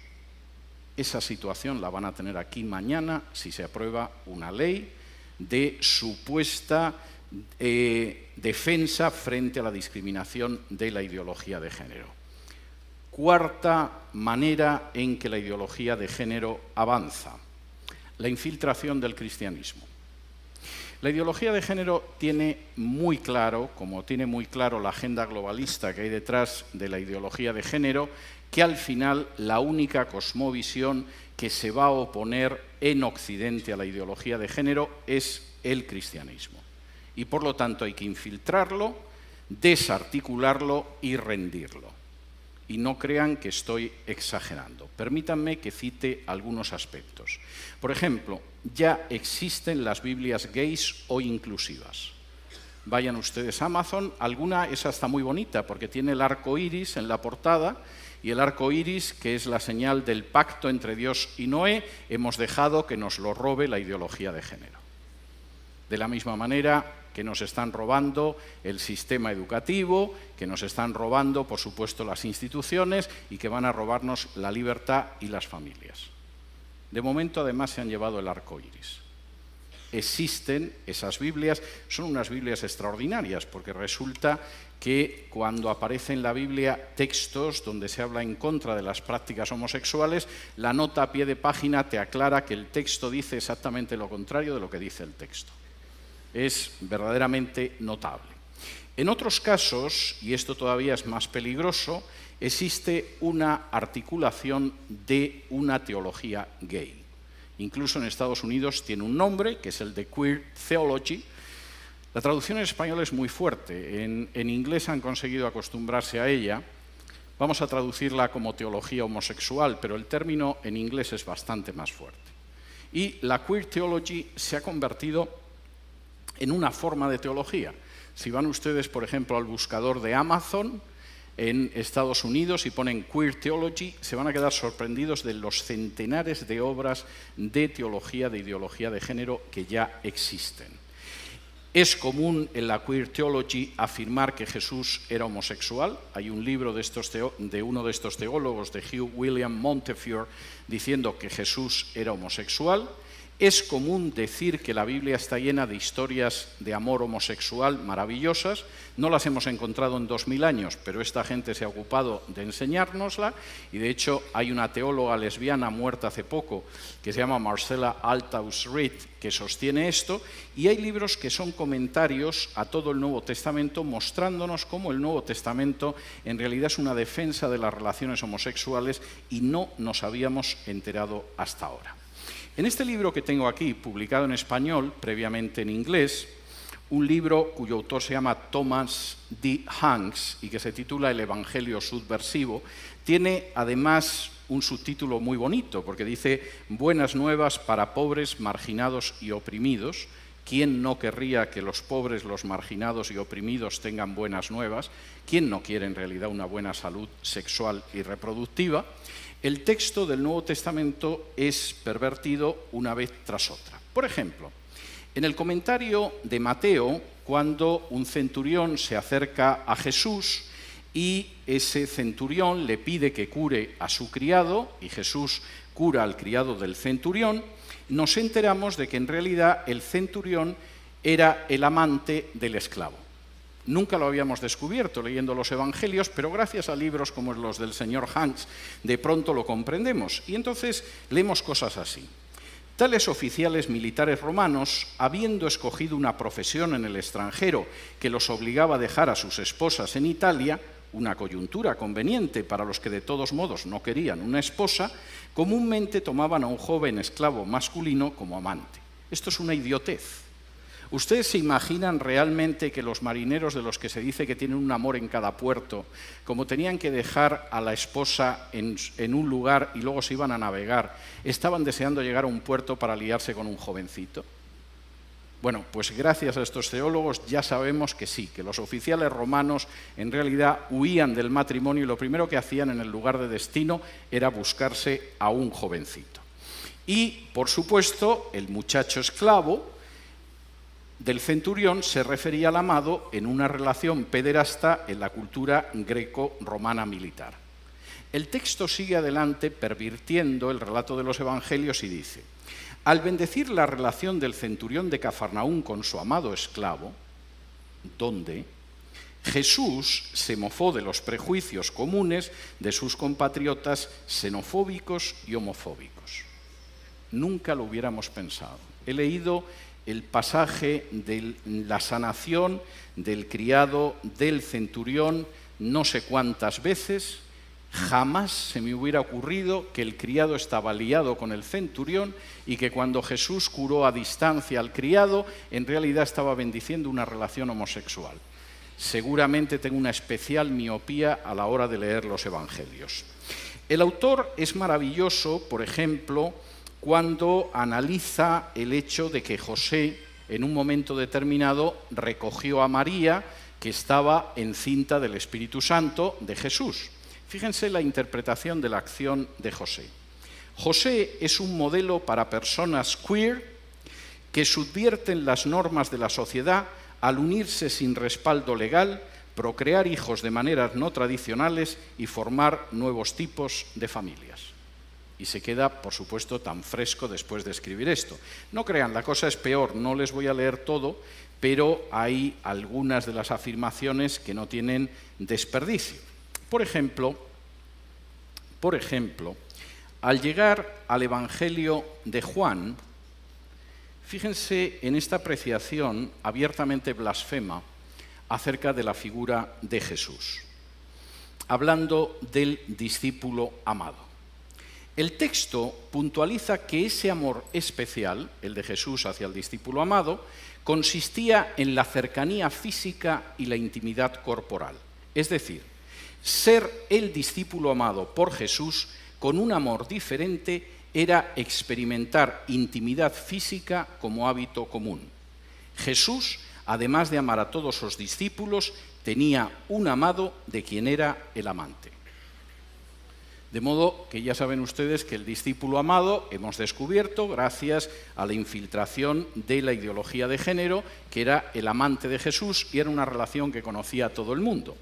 Esa situación la van a tener aquí mañana si se aprueba una ley de supuesta defensa frente a la discriminación de la ideología de género. Cuarta manera en que la ideología de género avanza, la infiltración del cristianismo. La ideología de género tiene muy claro, como tiene muy claro la agenda globalista que hay detrás de la ideología de género, que al final la única cosmovisión que se va a oponer en Occidente a la ideología de género es el cristianismo. Y por lo tanto hay que infiltrarlo, desarticularlo y rendirlo. Y no crean que estoy exagerando. Permítanme que cite algunos aspectos. Por ejemplo, ya existen las Biblias gays o inclusivas. Vayan ustedes a Amazon, alguna es hasta muy bonita porque tiene el arco iris en la portada y el arco iris, que es la señal del pacto entre Dios y Noé, hemos dejado que nos lo robe la ideología de género. De la misma manera que nos están robando el sistema educativo, que nos están robando, por supuesto, las instituciones y que van a robarnos la libertad y las familias. De momento, además, se han llevado el arco iris. Existen esas Biblias, son unas Biblias extraordinarias, porque resulta que cuando aparece en la Biblia textos donde se habla en contra de las prácticas homosexuales, la nota a pie de página te aclara que el texto dice exactamente lo contrario de lo que dice el texto. Es verdaderamente notable. En otros casos, y esto todavía es más peligroso, existe una articulación de una teología gay. Incluso en Estados Unidos tiene un nombre, que es el de Queer Theology, La traducción en español es muy fuerte. En inglés han conseguido acostumbrarse a ella. Vamos a traducirla como teología homosexual, pero el término en inglés es bastante más fuerte. Y la queer theology se ha convertido en una forma de teología. Si van ustedes, por ejemplo, al buscador de Amazon en Estados Unidos y ponen queer theology, se van a quedar sorprendidos de los centenares de obras de teología, de ideología de género que ya existen. Es común en la queer theology afirmar que Jesús era homosexual. Hay un libro de uno de estos teólogos, de Hugh William Montefiore, diciendo que Jesús era homosexual. Es común decir que la Biblia está llena de historias de amor homosexual maravillosas. No las hemos encontrado en 2000 años, pero esta gente se ha ocupado de enseñárnosla. Y de hecho hay una teóloga lesbiana muerta hace poco que se llama Marcella Althaus Reed, que sostiene esto. Y hay libros que son comentarios a todo el Nuevo Testamento, mostrándonos cómo el Nuevo Testamento en realidad es una defensa de las relaciones homosexuales y no nos habíamos enterado hasta ahora. En este libro que tengo aquí, publicado en español, previamente en inglés, un libro cuyo autor se llama Thomas D. Hanks y que se titula El Evangelio Subversivo, tiene además un subtítulo muy bonito, porque dice Buenas nuevas para pobres, marginados y oprimidos. ¿Quién no querría que los pobres, los marginados y oprimidos tengan buenas nuevas? ¿Quién no quiere en realidad una buena salud sexual y reproductiva? El texto del Nuevo Testamento es pervertido una vez tras otra. Por ejemplo, en el comentario de Mateo, cuando un centurión se acerca a Jesús y ese centurión le pide que cure a su criado, y Jesús cura al criado del centurión, nos enteramos de que en realidad el centurión era el amante del esclavo. Nunca lo habíamos descubierto leyendo los evangelios, pero gracias a libros como los del señor Hanks, de pronto lo comprendemos. Y entonces leemos cosas así. Tales oficiales militares romanos, habiendo escogido una profesión en el extranjero que los obligaba a dejar a sus esposas en Italia, una coyuntura conveniente para los que de todos modos no querían una esposa, comúnmente tomaban a un joven esclavo masculino como amante. Esto es una idiotez. ¿Ustedes se imaginan realmente que los marineros de los que se dice que tienen un amor en cada puerto, como tenían que dejar a la esposa en un lugar y luego se iban a navegar, estaban deseando llegar a un puerto para liarse con un jovencito? Bueno, pues gracias a estos teólogos ya sabemos que sí, que los oficiales romanos en realidad huían del matrimonio y lo primero que hacían en el lugar de destino era buscarse a un jovencito. Y, por supuesto, el muchacho esclavo del centurión se refería al amado en una relación pederasta en la cultura greco-romana militar. El texto sigue adelante pervirtiendo el relato de los evangelios y dice: al bendecir la relación del centurión de Cafarnaún con su amado esclavo, donde Jesús se mofó de los prejuicios comunes de sus compatriotas xenofóbicos y homofóbicos. Nunca lo hubiéramos pensado. He leído el pasaje de la sanación del criado del centurión no sé cuántas veces. Jamás se me hubiera ocurrido que el criado estaba liado con el centurión y que cuando Jesús curó a distancia al criado, en realidad estaba bendiciendo una relación homosexual. Seguramente tengo una especial miopía a la hora de leer los evangelios. El autor es maravilloso, por ejemplo, cuando analiza el hecho de que José, en un momento determinado, recogió a María, que estaba encinta del Espíritu Santo de Jesús. Fíjense la interpretación de la acción de José. José es un modelo para personas queer que subvierten las normas de la sociedad al unirse sin respaldo legal, procrear hijos de maneras no tradicionales y formar nuevos tipos de familias. Y se queda, por supuesto, tan fresco después de escribir esto. No crean, la cosa es peor, no les voy a leer todo, pero hay algunas de las afirmaciones que no tienen desperdicio. Por ejemplo, al llegar al Evangelio de Juan, fíjense en esta apreciación abiertamente blasfema acerca de la figura de Jesús, hablando del discípulo amado. El texto puntualiza que ese amor especial, el de Jesús hacia el discípulo amado, consistía en la cercanía física y la intimidad corporal. Es decir, ser el discípulo amado por Jesús con un amor diferente era experimentar intimidad física como hábito común. Jesús, además de amar a todos sus discípulos, tenía un amado de quien era el amante. De modo que ya saben ustedes que el discípulo amado hemos descubierto, gracias a la infiltración de la ideología de género, que era el amante de Jesús y era una relación que conocía todo el mundo.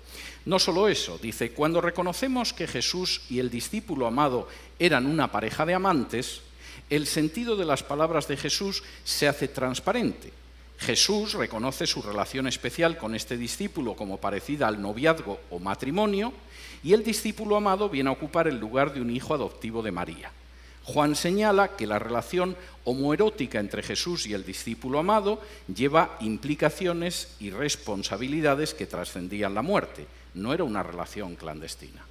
No solo eso, dice, cuando reconocemos que Jesús y el discípulo amado eran una pareja de amantes, el sentido de las palabras de Jesús se hace transparente. Jesús reconoce su relación especial con este discípulo como parecida al noviazgo o matrimonio, y el discípulo amado viene a ocupar el lugar de un hijo adoptivo de María. Juan señala que la relación homoerótica entre Jesús y el discípulo amado lleva implicaciones y responsabilidades que trascendían la muerte. No era una relación clandestina.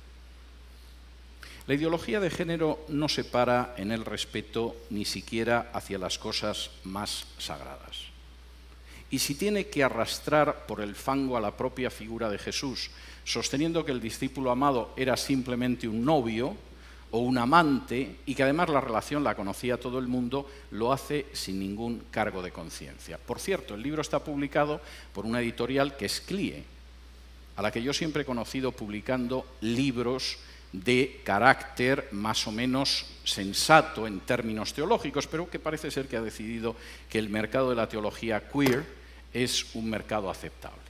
La ideología de género no se para en el respeto ni siquiera hacia las cosas más sagradas. Y si tiene que arrastrar por el fango a la propia figura de Jesús, sosteniendo que el discípulo amado era simplemente un novio o un amante y que además la relación la conocía todo el mundo, lo hace sin ningún cargo de conciencia. Por cierto, el libro está publicado por una editorial que es CLIE, a la que yo siempre he conocido publicando libros de carácter más o menos sensato en términos teológicos, pero que parece ser que ha decidido que el mercado de la teología queer es un mercado aceptable.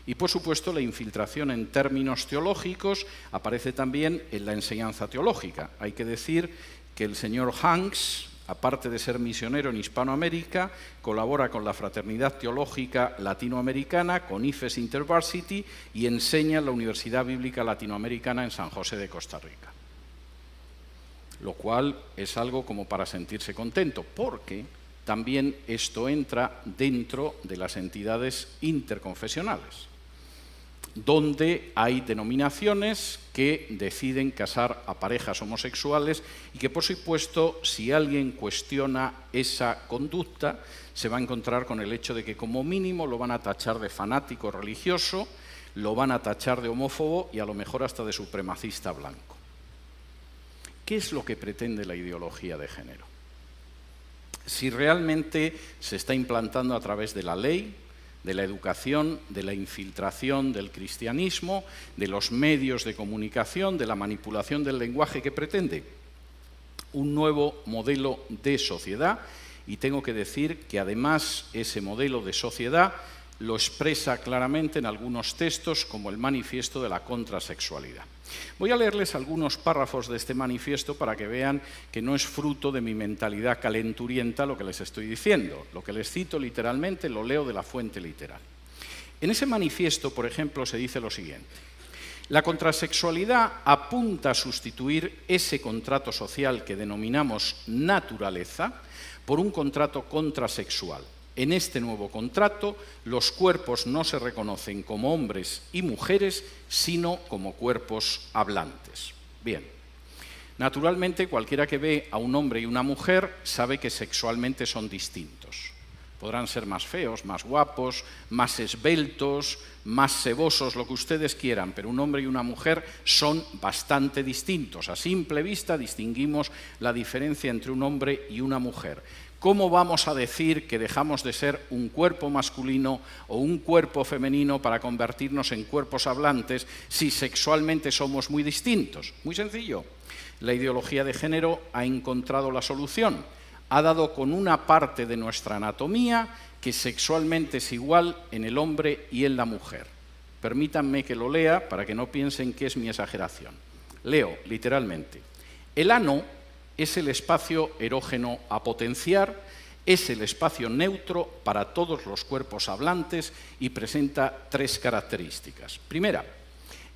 Y por supuesto la infiltración en términos teológicos aparece también en la enseñanza teológica. Hay que decir que el señor Hanks, aparte de ser misionero en Hispanoamérica, colabora con la Fraternidad Teológica Latinoamericana, con IFES InterVarsity, y enseña en la Universidad Bíblica Latinoamericana en San José de Costa Rica. Lo cual es algo como para sentirse contento, porque también esto entra dentro de las entidades interconfesionales, donde hay denominaciones que deciden casar a parejas homosexuales y que, por supuesto, si alguien cuestiona esa conducta, se va a encontrar con el hecho de que como mínimo lo van a tachar de fanático religioso, lo van a tachar de homófobo y a lo mejor hasta de supremacista blanco. ¿Qué es lo que pretende la ideología de género? Si realmente se está implantando a través de la ley, de la educación, de la infiltración del cristianismo, de los medios de comunicación, de la manipulación del lenguaje, que pretende un nuevo modelo de sociedad, y tengo que decir que además ese modelo de sociedad lo expresa claramente en algunos textos como el manifiesto de la contrasexualidad. Voy a leerles algunos párrafos de este manifiesto para que vean que no es fruto de mi mentalidad calenturienta lo que les estoy diciendo. Lo que les cito literalmente lo leo de la fuente literal. En ese manifiesto, por ejemplo, se dice lo siguiente: la contrasexualidad apunta a sustituir ese contrato social que denominamos naturaleza por un contrato contrasexual. En este nuevo contrato, los cuerpos no se reconocen como hombres y mujeres, sino como cuerpos hablantes. Bien, naturalmente cualquiera que ve a un hombre y una mujer sabe que sexualmente son distintos. Podrán ser más feos, más guapos, más esbeltos, más sebosos, lo que ustedes quieran, pero un hombre y una mujer son bastante distintos. A simple vista distinguimos la diferencia entre un hombre y una mujer. ¿Cómo vamos a decir que dejamos de ser un cuerpo masculino o un cuerpo femenino para convertirnos en cuerpos hablantes si sexualmente somos muy distintos? Muy sencillo. La ideología de género ha encontrado la solución. Ha dado con una parte de nuestra anatomía que sexualmente es igual en el hombre y en la mujer. Permítanme que lo lea para que no piensen que es mi exageración. Leo literalmente. El ano es el espacio erógeno a potenciar, es el espacio neutro para todos los cuerpos hablantes y presenta tres características. Primera,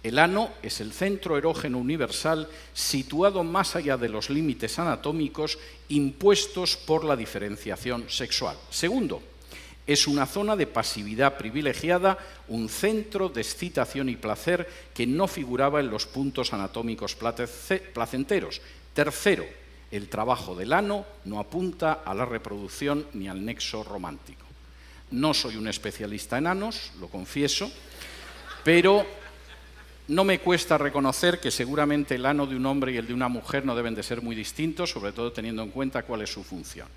el ano es el centro erógeno universal situado más allá de los límites anatómicos impuestos por la diferenciación sexual. Segundo, es una zona de pasividad privilegiada, un centro de excitación y placer que no figuraba en los puntos anatómicos placenteros. Tercero, el trabajo del ano no apunta a la reproducción ni al nexo romántico. No soy un especialista en anos, lo confieso, pero no me cuesta reconocer que seguramente el ano de un hombre y el de una mujer no deben de ser muy distintos, sobre todo teniendo en cuenta cuál es su función.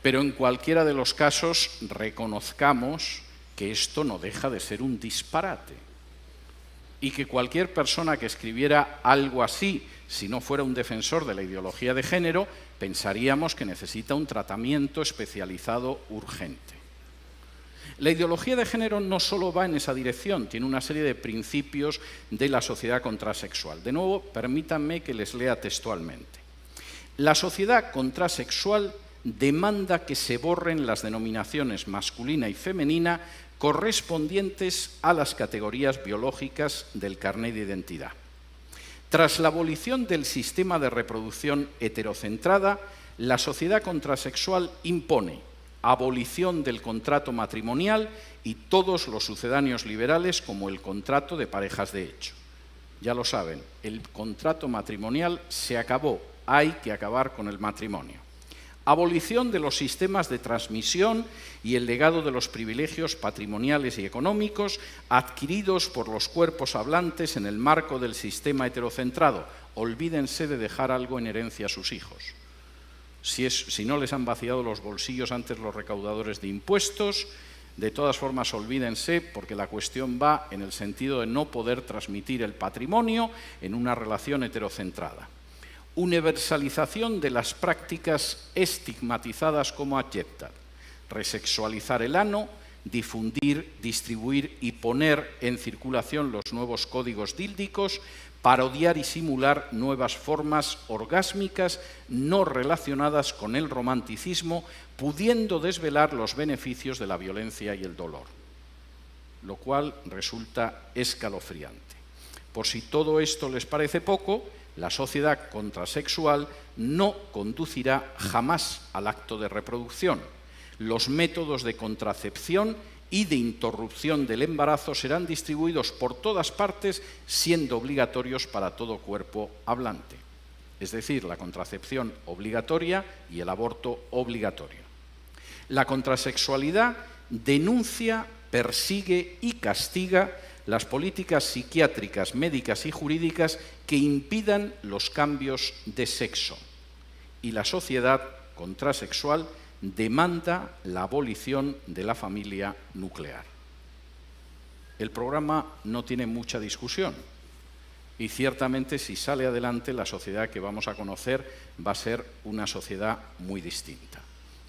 Pero en cualquiera de los casos reconozcamos que esto no deja de ser un disparate y que cualquier persona que escribiera algo así, si no fuera un defensor de la ideología de género, pensaríamos que necesita un tratamiento especializado urgente. La ideología de género no solo va en esa dirección, tiene una serie de principios de la sociedad contrasexual. De nuevo, permítanme que les lea textualmente. La sociedad contrasexual demanda que se borren las denominaciones masculina y femenina correspondientes a las categorías biológicas del carné de identidad. Tras la abolición del sistema de reproducción heterocentrada, la sociedad contrasexual impone abolición del contrato matrimonial y todos los sucedáneos liberales como el contrato de parejas de hecho. Ya lo saben, el contrato matrimonial se acabó, hay que acabar con el matrimonio. Abolición de los sistemas de transmisión y el legado de los privilegios patrimoniales y económicos adquiridos por los cuerpos hablantes en el marco del sistema heterocentrado. Olvídense de dejar algo en herencia a sus hijos. Si no les han vaciado los bolsillos antes los recaudadores de impuestos, de todas formas olvídense, porque la cuestión va en el sentido de no poder transmitir el patrimonio en una relación heterocentrada. Universalización de las prácticas estigmatizadas como abyectas, resexualizar el ano, difundir, distribuir y poner en circulación los nuevos códigos díldicos, parodiar y simular nuevas formas orgásmicas no relacionadas con el romanticismo, pudiendo desvelar los beneficios de la violencia y el dolor, lo cual resulta escalofriante. Por si todo esto les parece poco, la sociedad contrasexual no conducirá jamás al acto de reproducción. Los métodos de contracepción y de interrupción del embarazo serán distribuidos por todas partes, siendo obligatorios para todo cuerpo hablante. Es decir, la contracepción obligatoria y el aborto obligatorio. La contrasexualidad denuncia, persigue y castiga las políticas psiquiátricas, médicas y jurídicas que impidan los cambios de sexo. Y la sociedad contrasexual demanda la abolición de la familia nuclear. El programa no tiene mucha discusión y ciertamente si sale adelante la sociedad que vamos a conocer va a ser una sociedad muy distinta.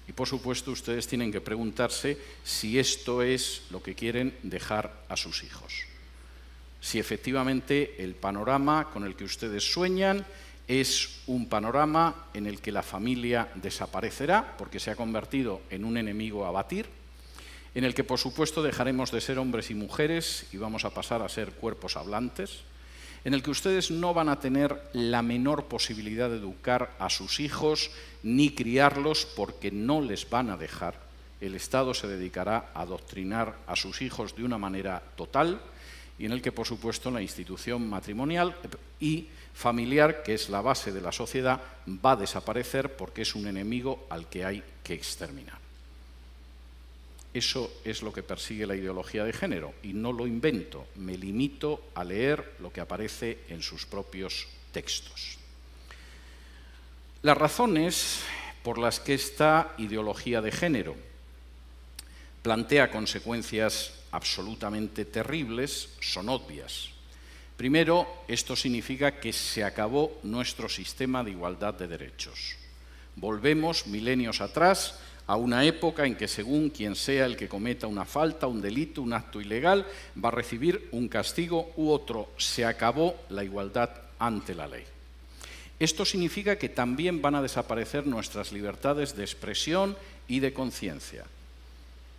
Y por supuesto ustedes tienen que preguntarse si esto es lo que quieren dejar a sus hijos. Si efectivamente el panorama con el que ustedes sueñan es un panorama en el que la familia desaparecerá porque se ha convertido en un enemigo a batir, en el que por supuesto dejaremos de ser hombres y mujeres y vamos a pasar a ser cuerpos hablantes, en el que ustedes no van a tener la menor posibilidad de educar a sus hijos ni criarlos porque no les van a dejar. El Estado se dedicará a adoctrinar a sus hijos de una manera total y en el que, por supuesto, la institución matrimonial y familiar, que es la base de la sociedad, va a desaparecer porque es un enemigo al que hay que exterminar. Eso es lo que persigue la ideología de género y no lo invento, me limito a leer lo que aparece en sus propios textos. Las razones por las que esta ideología de género plantea consecuencias absolutamente terribles son obvias. Primero, esto significa que se acabó nuestro sistema de igualdad de derechos. Volvemos milenios atrás a una época en que según quien sea el que cometa una falta, un delito, un acto ilegal, va a recibir un castigo u otro. Se acabó la igualdad ante la ley. Esto significa que también van a desaparecer nuestras libertades de expresión y de conciencia.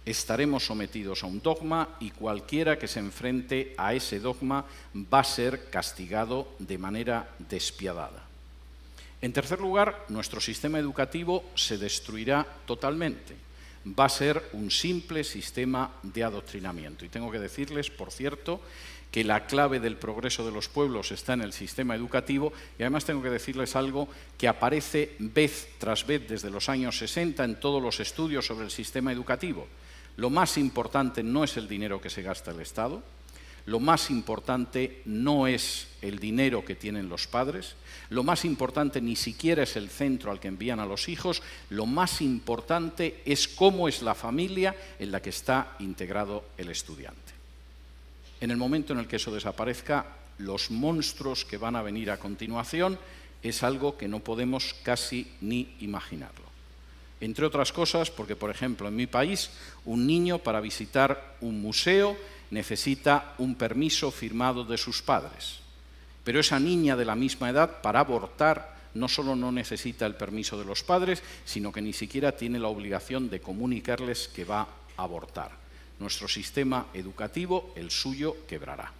Estaremos sometidos a un dogma y cualquiera que se enfrente a ese dogma va a ser castigado de manera despiadada. En tercer lugar, nuestro sistema educativo se destruirá totalmente. va a ser un simple sistema de adoctrinamiento. Y tengo que decirles, por cierto, que la clave del progreso de los pueblos está en el sistema educativo, y además tengo que decirles algo que aparece vez tras vez desde los años 60 en todos los estudios sobre el sistema educativo. Lo más importante no es el dinero que se gasta el Estado, lo más importante no es el dinero que tienen los padres, lo más importante ni siquiera es el centro al que envían a los hijos, lo más importante es cómo es la familia en la que está integrado el estudiante. En el momento en el que eso desaparezca, los monstruos que van a venir a continuación es algo que no podemos casi ni imaginarlo. Entre otras cosas, porque, por ejemplo, en mi país, un niño para visitar un museo necesita un permiso firmado de sus padres. Pero esa niña de la misma edad, para abortar, no solo no necesita el permiso de los padres, sino que ni siquiera tiene la obligación de comunicarles que va a abortar. Nuestro sistema educativo, el suyo, quebrará.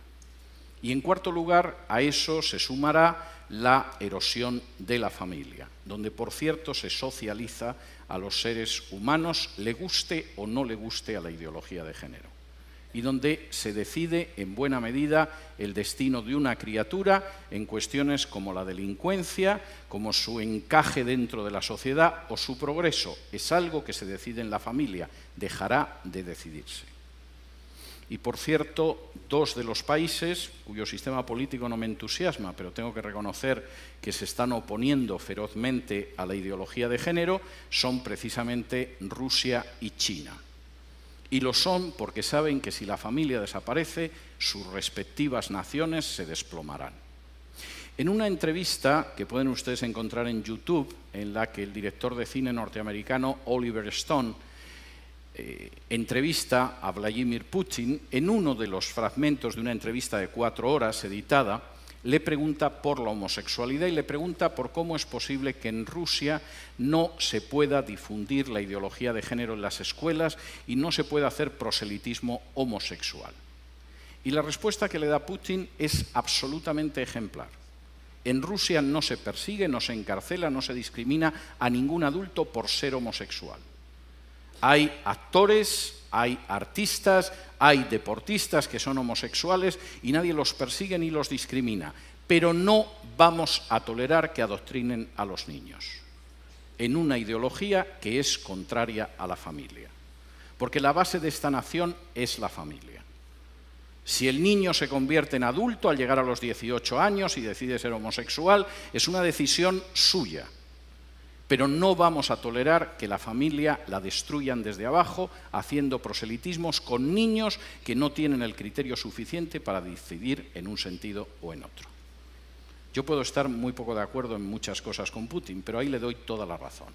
Y en cuarto lugar, a eso se sumará la erosión de la familia, donde, por cierto, se socializa a los seres humanos, le guste o no le guste a la ideología de género, y donde se decide en buena medida el destino de una criatura en cuestiones como la delincuencia, como su encaje dentro de la sociedad o su progreso. Es algo que se decide en la familia, dejará de decidirse. Y, por cierto, dos de los países cuyo sistema político no me entusiasma, pero tengo que reconocer que se están oponiendo ferozmente a la ideología de género, son precisamente Rusia y China. Y lo son porque saben que si la familia desaparece, sus respectivas naciones se desplomarán. En una entrevista que pueden ustedes encontrar en YouTube, en la que el director de cine norteamericano Oliver Stone entrevista a Vladimir Putin, en uno de los fragmentos de una entrevista de 4 horas editada, le pregunta por la homosexualidad y le pregunta por cómo es posible que en Rusia no se pueda difundir la ideología de género en las escuelas y no se pueda hacer proselitismo homosexual. Y la respuesta que le da Putin es absolutamente ejemplar. En Rusia no se persigue, no se encarcela, no se discrimina a ningún adulto por ser homosexual. Hay actores, hay artistas, hay deportistas que son homosexuales y nadie los persigue ni los discrimina. Pero no vamos a tolerar que adoctrinen a los niños en una ideología que es contraria a la familia. Porque la base de esta nación es la familia. Si el niño se convierte en adulto al llegar a los 18 años y decide ser homosexual, es una decisión suya. Pero no vamos a tolerar que la familia la destruyan desde abajo, haciendo proselitismos con niños que no tienen el criterio suficiente para decidir en un sentido o en otro. Yo puedo estar muy poco de acuerdo en muchas cosas con Putin, pero ahí le doy toda la razón.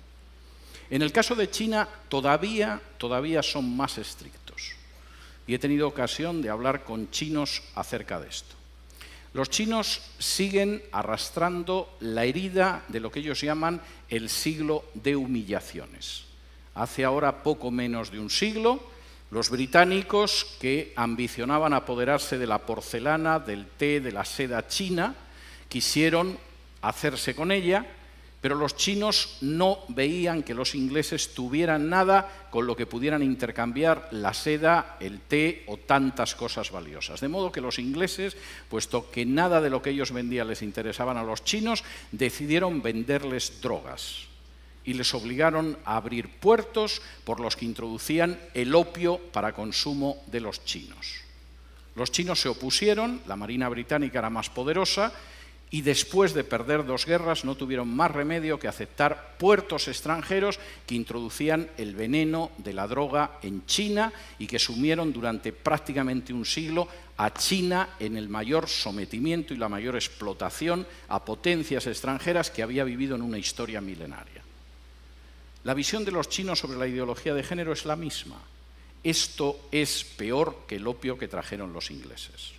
En el caso de China, todavía son más estrictos. Y he tenido ocasión de hablar con chinos acerca de esto. Los chinos siguen arrastrando la herida de lo que ellos llaman el siglo de humillaciones. Hace ahora poco menos de un siglo, los británicos, que ambicionaban apoderarse de la porcelana, del té, de la seda china, quisieron hacerse con ella, pero los chinos no veían que los ingleses tuvieran nada con lo que pudieran intercambiar la seda, el té o tantas cosas valiosas. De modo que los ingleses, puesto que nada de lo que ellos vendían les interesaban a los chinos, decidieron venderles drogas y les obligaron a abrir puertos por los que introducían el opio para consumo de los chinos. Los chinos se opusieron, la Marina británica era más poderosa, y después de perder 2 guerras no tuvieron más remedio que aceptar puertos extranjeros que introducían el veneno de la droga en China y que sumieron durante prácticamente un siglo a China en el mayor sometimiento y la mayor explotación a potencias extranjeras que había vivido en una historia milenaria. La visión de los chinos sobre la ideología de género es la misma. Esto es peor que el opio que trajeron los ingleses.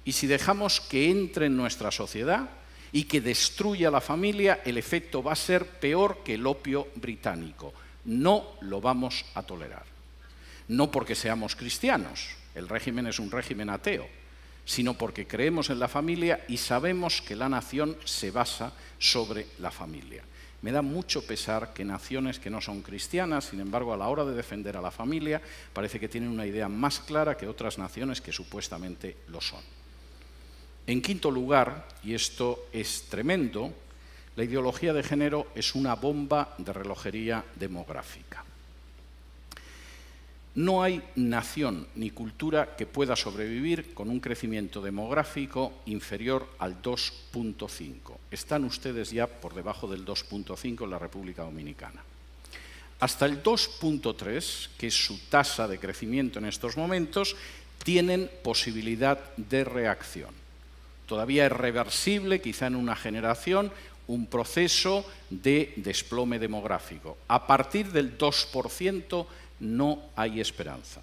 Y si dejamos que entre en nuestra sociedad y que destruya la familia, el efecto va a ser peor que el opio británico. No lo vamos a tolerar. No porque seamos cristianos, el régimen es un régimen ateo, sino porque creemos en la familia y sabemos que la nación se basa sobre la familia. Me da mucho pesar que naciones que no son cristianas, sin embargo, a la hora de defender a la familia, parece que tienen una idea más clara que otras naciones que supuestamente lo son. En quinto lugar, y esto es tremendo, la ideología de género es una bomba de relojería demográfica. No hay nación ni cultura que pueda sobrevivir con un crecimiento demográfico inferior al 2,5. Están ustedes ya por debajo del 2,5 en la República Dominicana. Hasta el 2,3, que es su tasa de crecimiento en estos momentos, tienen posibilidad de reacción. Todavía es reversible, quizá en una generación, un proceso de desplome demográfico. A partir del 2%, no hay esperanza.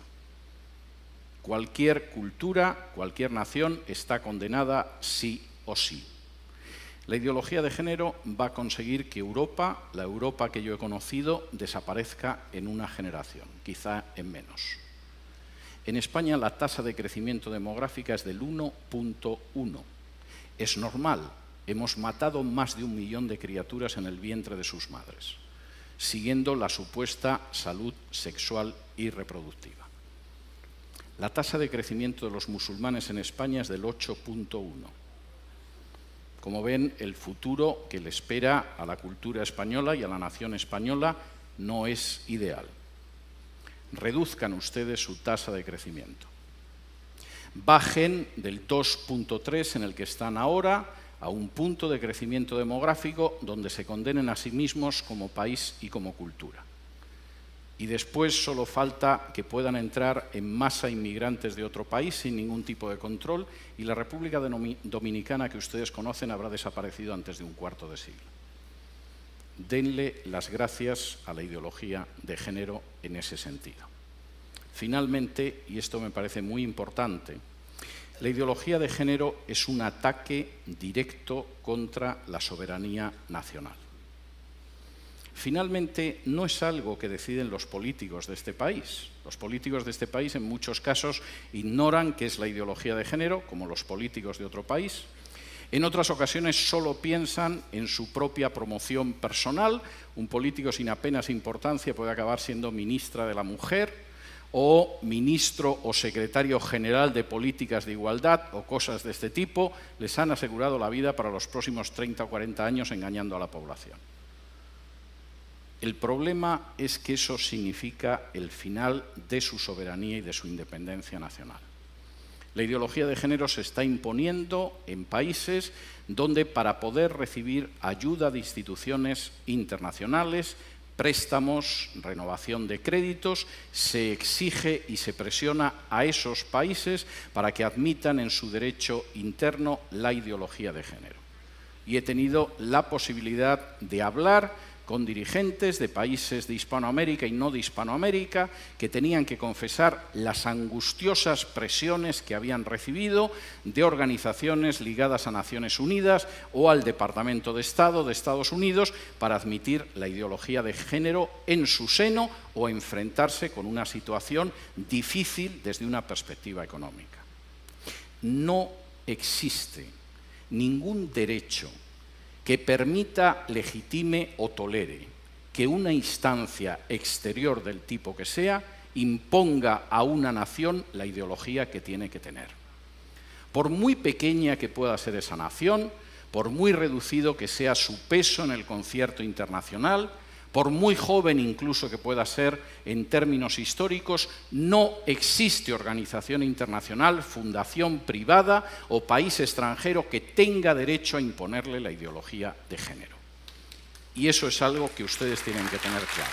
Cualquier cultura, cualquier nación está condenada sí o sí. La ideología de género va a conseguir que Europa, la Europa que yo he conocido, desaparezca en una generación, quizá en menos. En España la tasa de crecimiento demográfica es del 1,1. Es normal, hemos matado más de 1 millón de criaturas en el vientre de sus madres, siguiendo la supuesta salud sexual y reproductiva. La tasa de crecimiento de los musulmanes en España es del 8,1. Como ven, el futuro que le espera a la cultura española y a la nación española no es ideal. Reduzcan ustedes su tasa de crecimiento. Bajen del 2,3 en el que están ahora a un punto de crecimiento demográfico donde se condenen a sí mismos como país y como cultura. Y después solo falta que puedan entrar en masa inmigrantes de otro país sin ningún tipo de control y la República Dominicana que ustedes conocen habrá desaparecido antes de un cuarto de siglo. Denle las gracias a la ideología de género en ese sentido. Finalmente, y esto me parece muy importante, la ideología de género es un ataque directo contra la soberanía nacional. Finalmente, no es algo que deciden los políticos de este país. Los políticos de este país, en muchos casos, ignoran qué es la ideología de género, como los políticos de otro país. En otras ocasiones solo piensan en su propia promoción personal. Un político sin apenas importancia puede acabar siendo ministra de la Mujer, o ministro o secretario general de políticas de igualdad o cosas de este tipo, les han asegurado la vida para los próximos 30 o 40 años engañando a la población. El problema es que eso significa el final de su soberanía y de su independencia nacional. La ideología de género se está imponiendo en países donde para poder recibir ayuda de instituciones internacionales, préstamos, renovación de créditos, se exige y se presiona a esos países para que admitan en su derecho interno la ideología de género. Y he tenido la posibilidad de hablar con dirigentes de países de Hispanoamérica y no de Hispanoamérica que tenían que confesar las angustiosas presiones que habían recibido de organizaciones ligadas a Naciones Unidas o al Departamento de Estado de Estados Unidos para admitir la ideología de género en su seno o enfrentarse con una situación difícil desde una perspectiva económica. No existe ningún derecho que permita, legitime o tolere que una instancia exterior del tipo que sea imponga a una nación la ideología que tiene que tener. Por muy pequeña que pueda ser esa nación, por muy reducido que sea su peso en el concierto internacional, por muy joven incluso que pueda ser en términos históricos, no existe organización internacional, fundación privada o país extranjero que tenga derecho a imponerle la ideología de género. Y eso es algo que ustedes tienen que tener claro.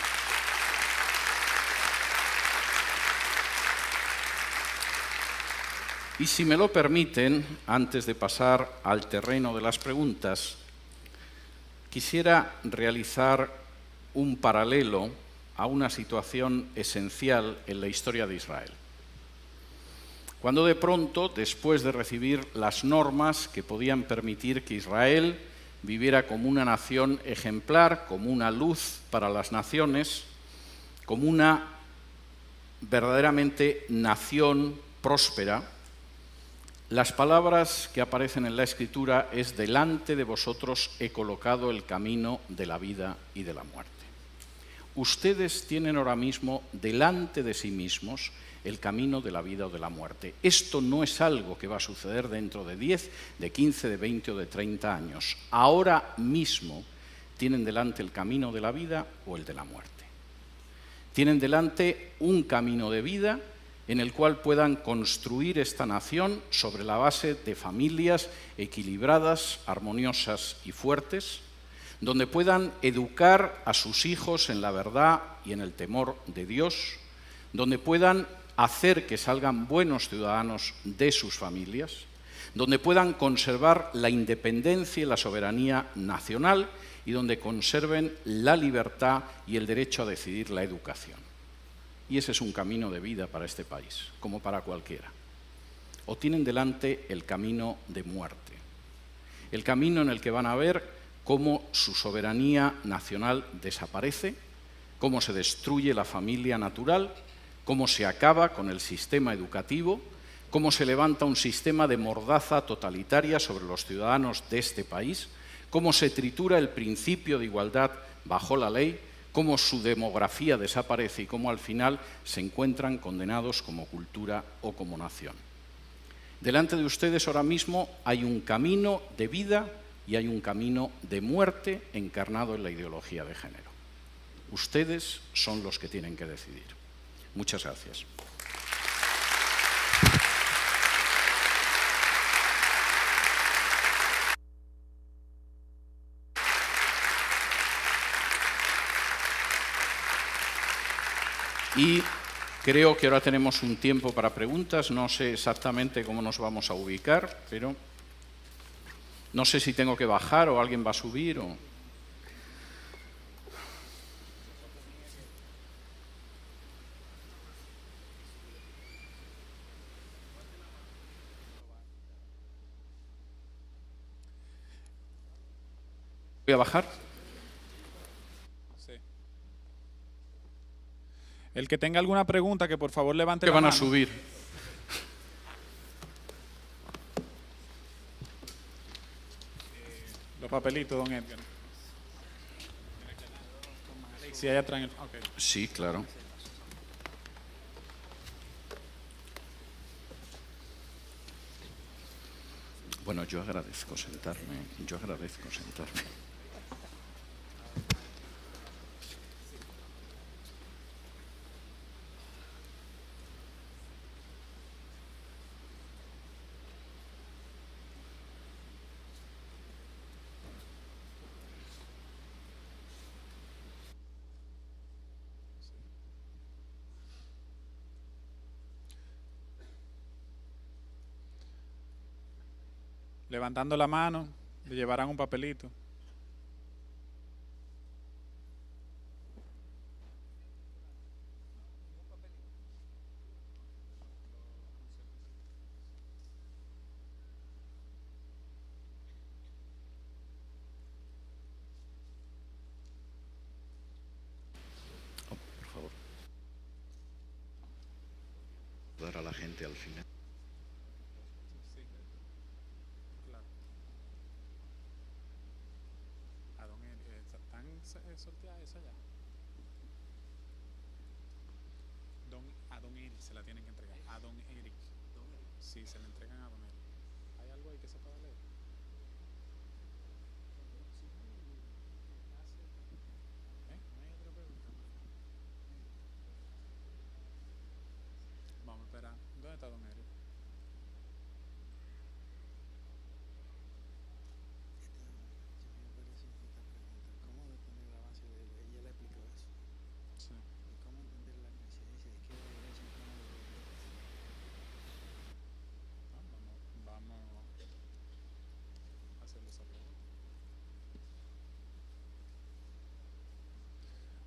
Y si me lo permiten, antes de pasar al terreno de las preguntas, quisiera realizar un paralelo a una situación esencial en la historia de Israel. Cuando de pronto, después de recibir las normas que podían permitir que Israel viviera como una nación ejemplar, como una luz para las naciones, como una verdaderamente nación próspera, Las palabras que aparecen en la Escritura es: delante de vosotros he colocado el camino de la vida y de la muerte. Ustedes tienen ahora mismo delante de sí mismos el camino de la vida o de la muerte. Esto no es algo que va a suceder dentro de 10, de 15, de 20 o de 30 años. Ahora mismo tienen delante el camino de la vida o el de la muerte. Tienen delante un camino de vida en el cual puedan construir esta nación sobre la base de familias equilibradas, armoniosas y fuertes, donde puedan educar a sus hijos en la verdad y en el temor de Dios, donde puedan hacer que salgan buenos ciudadanos de sus familias, donde puedan conservar la independencia y la soberanía nacional y donde conserven la libertad y el derecho a decidir la educación. Y ese es un camino de vida para este país, como para cualquiera. O tienen delante el camino de muerte, el camino en el que van a ver cómo su soberanía nacional desaparece, cómo se destruye la familia natural, cómo se acaba con el sistema educativo, cómo se levanta un sistema de mordaza totalitaria sobre los ciudadanos de este país, cómo se tritura el principio de igualdad bajo la ley, cómo su demografía desaparece y cómo al final se encuentran condenados como cultura o como nación. Delante de ustedes ahora mismo hay un camino de vida y hay un camino de muerte encarnado en la ideología de género. Ustedes son los que tienen que decidir. Muchas gracias. Y creo que ahora tenemos un tiempo para preguntas. No sé exactamente cómo nos vamos a ubicar, pero no sé si tengo que bajar o alguien va a subir o... ¿Voy a bajar?
Sí. El que tenga alguna pregunta, que por favor levante
Que
la
van a
mano.
subir.
Los papelitos, don Edgar. Sí, allá traen el... Okay.
Sí, claro. Bueno, yo agradezco sentarme.
Levantando la mano, le llevarán un papelito.
Oh, por favor. Dar a la gente al final.
¿Están sorteadas esas ya? A don Eric se la tienen que entregar. A don Eric. Sí, se la entregan a don Eric. ¿Hay algo ahí que se pueda leer? ¿No hay otra pregunta? Vamos a esperar. ¿Dónde está don Eric?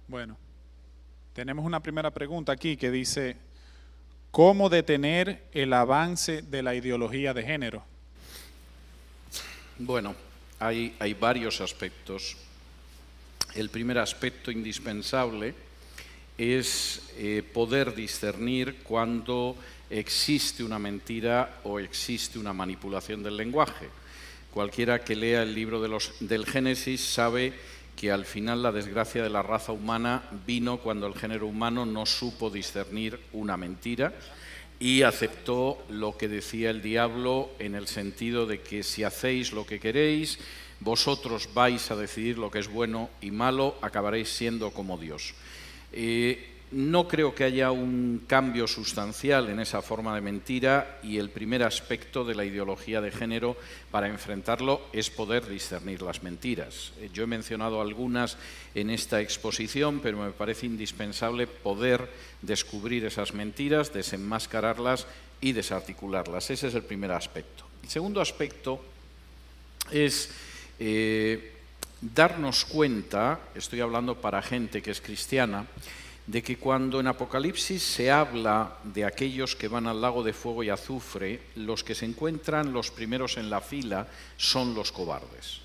Bueno, tenemos una primera pregunta aquí que dice: ¿cómo detener el avance de la ideología de género?
Bueno, hay varios aspectos. El primer aspecto indispensable es poder discernir cuando existe una mentira o existe una manipulación del lenguaje. Cualquiera que lea el libro del Génesis sabe que al final la desgracia de la raza humana vino cuando el género humano no supo discernir una mentira y aceptó lo que decía el diablo, en el sentido de que si hacéis lo que queréis, vosotros vais a decidir lo que es bueno y malo, acabaréis siendo como Dios. No creo que haya un cambio sustancial en esa forma de mentira, y el primer aspecto de la ideología de género para enfrentarlo es poder discernir las mentiras. Yo he mencionado algunas en esta exposición, pero me parece indispensable poder descubrir esas mentiras, desenmascararlas y desarticularlas. Ese es el primer aspecto. El segundo aspecto es darnos cuenta, estoy hablando para gente que es cristiana, de que cuando en Apocalipsis se habla de aquellos que van al lago de fuego y azufre, los que se encuentran los primeros en la fila son los cobardes,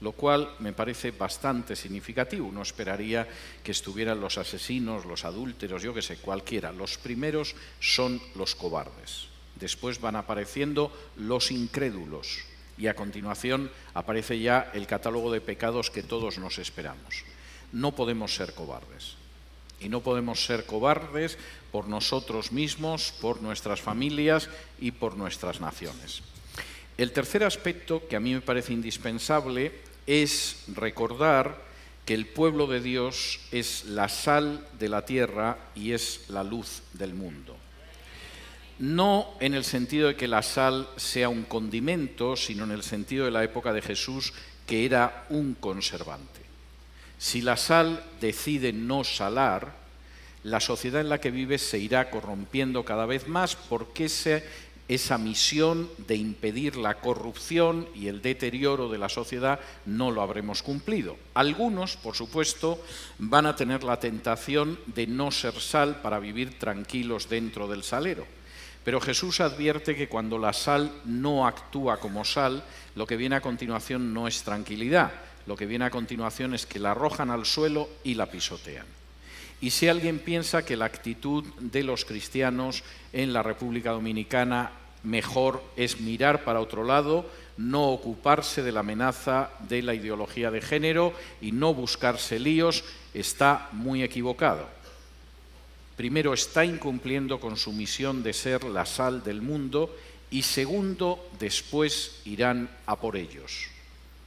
lo cual me parece bastante significativo. Uno esperaría que estuvieran los asesinos, los adúlteros, yo que sé, cualquiera. Los primeros son los cobardes. Después van apareciendo los incrédulos y a continuación aparece ya el catálogo de pecados que todos nos esperamos. No podemos ser cobardes. Y no podemos ser cobardes por nosotros mismos, por nuestras familias y por nuestras naciones. El tercer aspecto que a mí me parece indispensable es recordar que el pueblo de Dios es la sal de la tierra y es la luz del mundo. No en el sentido de que la sal sea un condimento, sino en el sentido de la época de Jesús, que era un conservante. Si la sal decide no salar, la sociedad en la que vive se irá corrompiendo cada vez más, porque esa misión de impedir la corrupción y el deterioro de la sociedad no lo habremos cumplido. Algunos, por supuesto, van a tener la tentación de no ser sal para vivir tranquilos dentro del salero. Pero Jesús advierte que cuando la sal no actúa como sal, lo que viene a continuación no es tranquilidad. Lo que viene a continuación es que la arrojan al suelo y la pisotean. Y si alguien piensa que la actitud de los cristianos en la República Dominicana mejor es mirar para otro lado, no ocuparse de la amenaza de la ideología de género y no buscarse líos, está muy equivocado. Primero, está incumpliendo con su misión de ser la sal del mundo, y segundo, después irán a por ellos.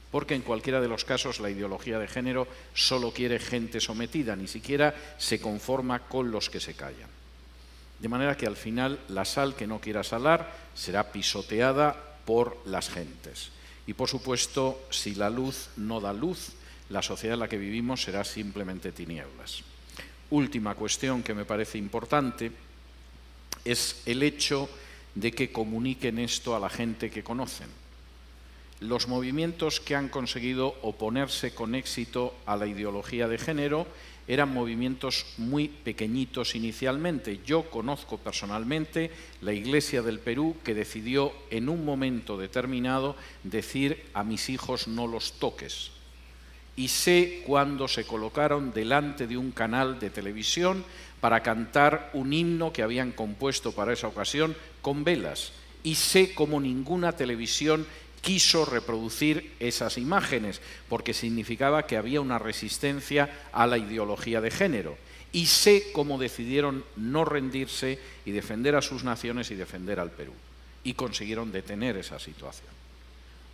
Porque en cualquiera de los casos la ideología de género solo quiere gente sometida, ni siquiera se conforma con los que se callan. De manera que al final la sal que no quiera salar será pisoteada por las gentes. Y por supuesto, si la luz no da luz, la sociedad en la que vivimos será simplemente tinieblas. Última cuestión que me parece importante es el hecho de que comuniquen esto a la gente que conocen. Los movimientos que han conseguido oponerse con éxito a la ideología de género eran movimientos muy pequeñitos inicialmente. Yo conozco personalmente la Iglesia del Perú, que decidió en un momento determinado decir: a mis hijos no los toques. Y sé cuándo se colocaron delante de un canal de televisión para cantar un himno que habían compuesto para esa ocasión con velas. Y sé cómo ninguna televisión quiso reproducir esas imágenes, porque significaba que había una resistencia a la ideología de género. Y sé cómo decidieron no rendirse y defender a sus naciones y defender al Perú. Y consiguieron detener esa situación.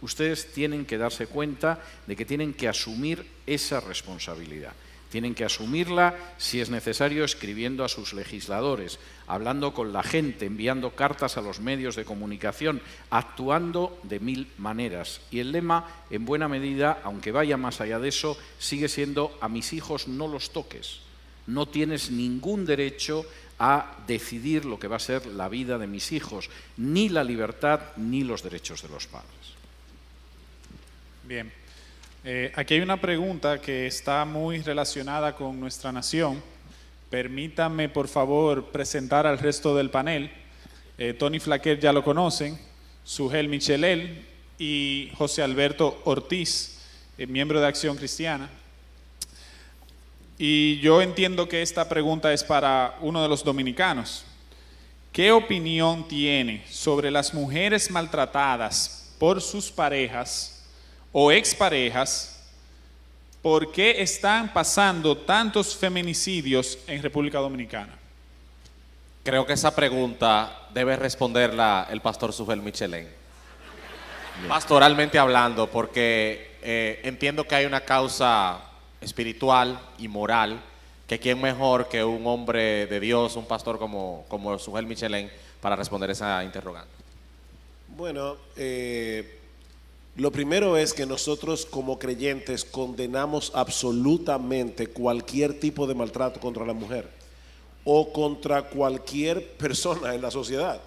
Ustedes tienen que darse cuenta de que tienen que asumir esa responsabilidad. Tienen que asumirla, si es necesario, escribiendo a sus legisladores, hablando con la gente, enviando cartas a los medios de comunicación, actuando de 1000 maneras. Y el lema, en buena medida, aunque vaya más allá de eso, sigue siendo: a mis hijos no los toques. No tienes ningún derecho a decidir lo que va a ser la vida de mis hijos, ni la libertad ni los derechos de los padres.
Bien. Aquí hay una pregunta que está muy relacionada con nuestra nación. Permítanme, por favor, presentar al resto del panel. Tony Flaquer ya lo conocen, Sugel Michelel y José Alberto Ortiz, miembro de Acción Cristiana. Y yo entiendo que esta pregunta es para uno de los dominicanos. ¿Qué opinión tiene sobre las mujeres maltratadas por sus parejas o exparejas? ¿Por qué están pasando tantos feminicidios en República Dominicana?
Creo que esa pregunta debe responderla el pastor Sujel Michelén. Pastoralmente hablando, porque entiendo que hay una causa espiritual y moral, que quién mejor que un hombre de Dios, un pastor como Sujel Michelén, para responder esa interrogante.
Bueno, lo primero es que nosotros como creyentes condenamos absolutamente cualquier tipo de maltrato contra la mujer o contra cualquier persona en la sociedad.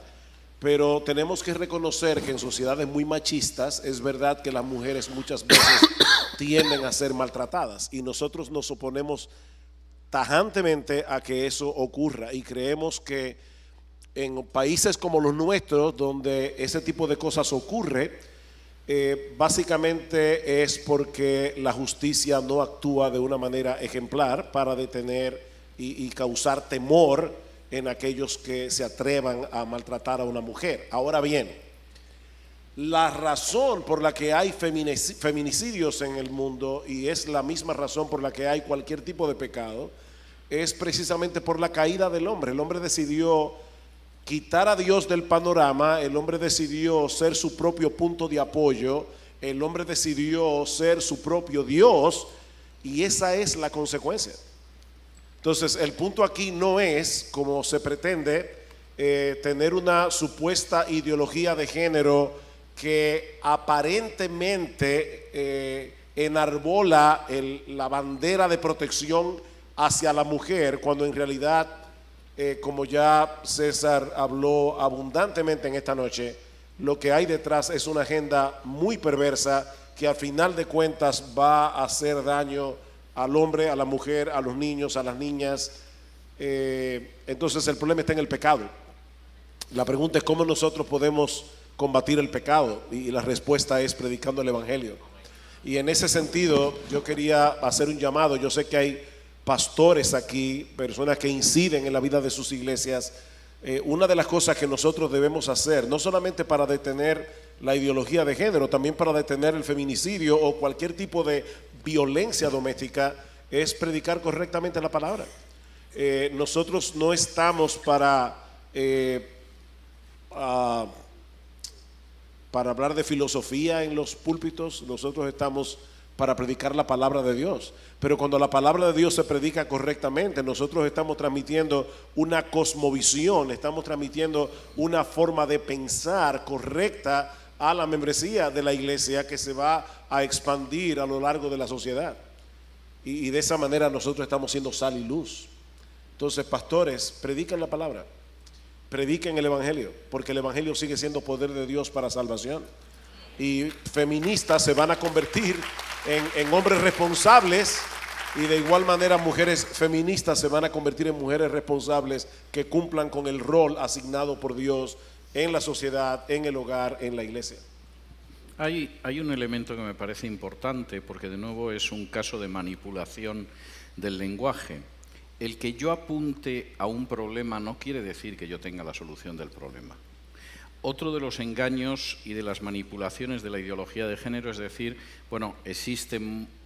Pero tenemos que reconocer que en sociedades muy machistas es verdad que las mujeres muchas veces tienden a ser maltratadas y nosotros nos oponemos tajantemente a que eso ocurra y creemos que en países como los nuestros, donde ese tipo de cosas ocurre, básicamente es porque la justicia no actúa de una manera ejemplar para detener y causar temor en aquellos que se atrevan a maltratar a una mujer. Ahora bien, la razón por la que hay feminicidios en el mundo, y es la misma razón por la que hay cualquier tipo de pecado, es precisamente por la caída del hombre. El hombre decidió quitar a Dios del panorama, el hombre decidió ser su propio punto de apoyo, el hombre decidió ser su propio Dios, y esa es la consecuencia. Entonces, el punto aquí no es, como se pretende, tener una supuesta ideología de género que aparentemente enarbola la bandera de protección hacia la mujer, cuando en realidad, como ya César habló abundantemente en esta noche, lo que hay detrás es una agenda muy perversa que al final de cuentas va a hacer daño al hombre, a la mujer, a los niños, a las niñas. Entonces el problema está en el pecado. La pregunta es cómo nosotros podemos combatir el pecado, y la respuesta es predicando el Evangelio. Y en ese sentido yo quería hacer un llamado. Yo sé que hay pastores aquí, personas que inciden en la vida de sus iglesias. Una de las cosas que nosotros debemos hacer, no solamente para detener la ideología de género, también para detener el feminicidio o cualquier tipo de violencia doméstica, es predicar correctamente la palabra. Nosotros no estamos para hablar de filosofía en los púlpitos, nosotros estamos para predicar la palabra de Dios. Pero cuando la palabra de Dios se predica correctamente, nosotros estamos transmitiendo una cosmovisión, estamos transmitiendo una forma de pensar correcta a la membresía de la iglesia, que se va a expandir a lo largo de la sociedad. Y de esa manera nosotros estamos siendo sal y luz. Entonces, pastores, prediquen la palabra, prediquen el Evangelio, porque el Evangelio sigue siendo poder de Dios para salvación. Y feministas se van a convertir en hombres responsables, y de igual manera mujeres feministas se van a convertir en mujeres responsables que cumplan con el rol asignado por Dios en la sociedad, en el hogar, en la iglesia.
Hay un elemento que me parece importante, porque de nuevo es un caso de manipulación del lenguaje. El que yo apunte a un problema no quiere decir que yo tenga la solución del problema. Otro de los engaños y de las manipulaciones de la ideología de género es decir, bueno, existe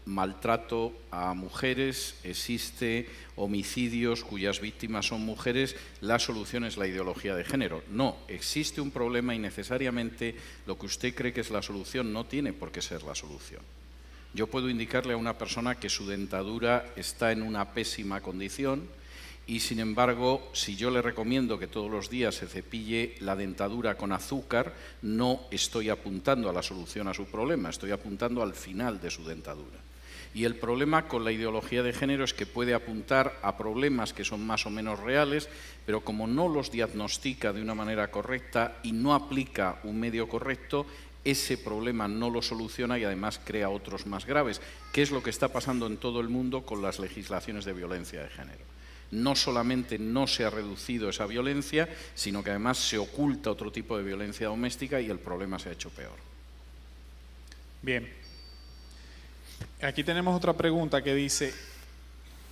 maltrato a mujeres, existe homicidios cuyas víctimas son mujeres, la solución es la ideología de género. No, existe un problema y necesariamente lo que usted cree que es la solución no tiene por qué ser la solución. Yo puedo indicarle a una persona que su dentadura está en una pésima condición y, sin embargo, si yo le recomiendo que todos los días se cepille la dentadura con azúcar, no estoy apuntando a la solución a su problema, estoy apuntando al final de su dentadura. Y el problema con la ideología de género es que puede apuntar a problemas que son más o menos reales, pero como no los diagnostica de una manera correcta y no aplica un medio correcto, ese problema no lo soluciona y además crea otros más graves, que es lo que está pasando en todo el mundo con las legislaciones de violencia de género. No solamente no se ha reducido esa violencia, sino que además se oculta otro tipo de violencia doméstica y el problema se ha hecho peor.
Bien. Aquí tenemos otra pregunta que dice,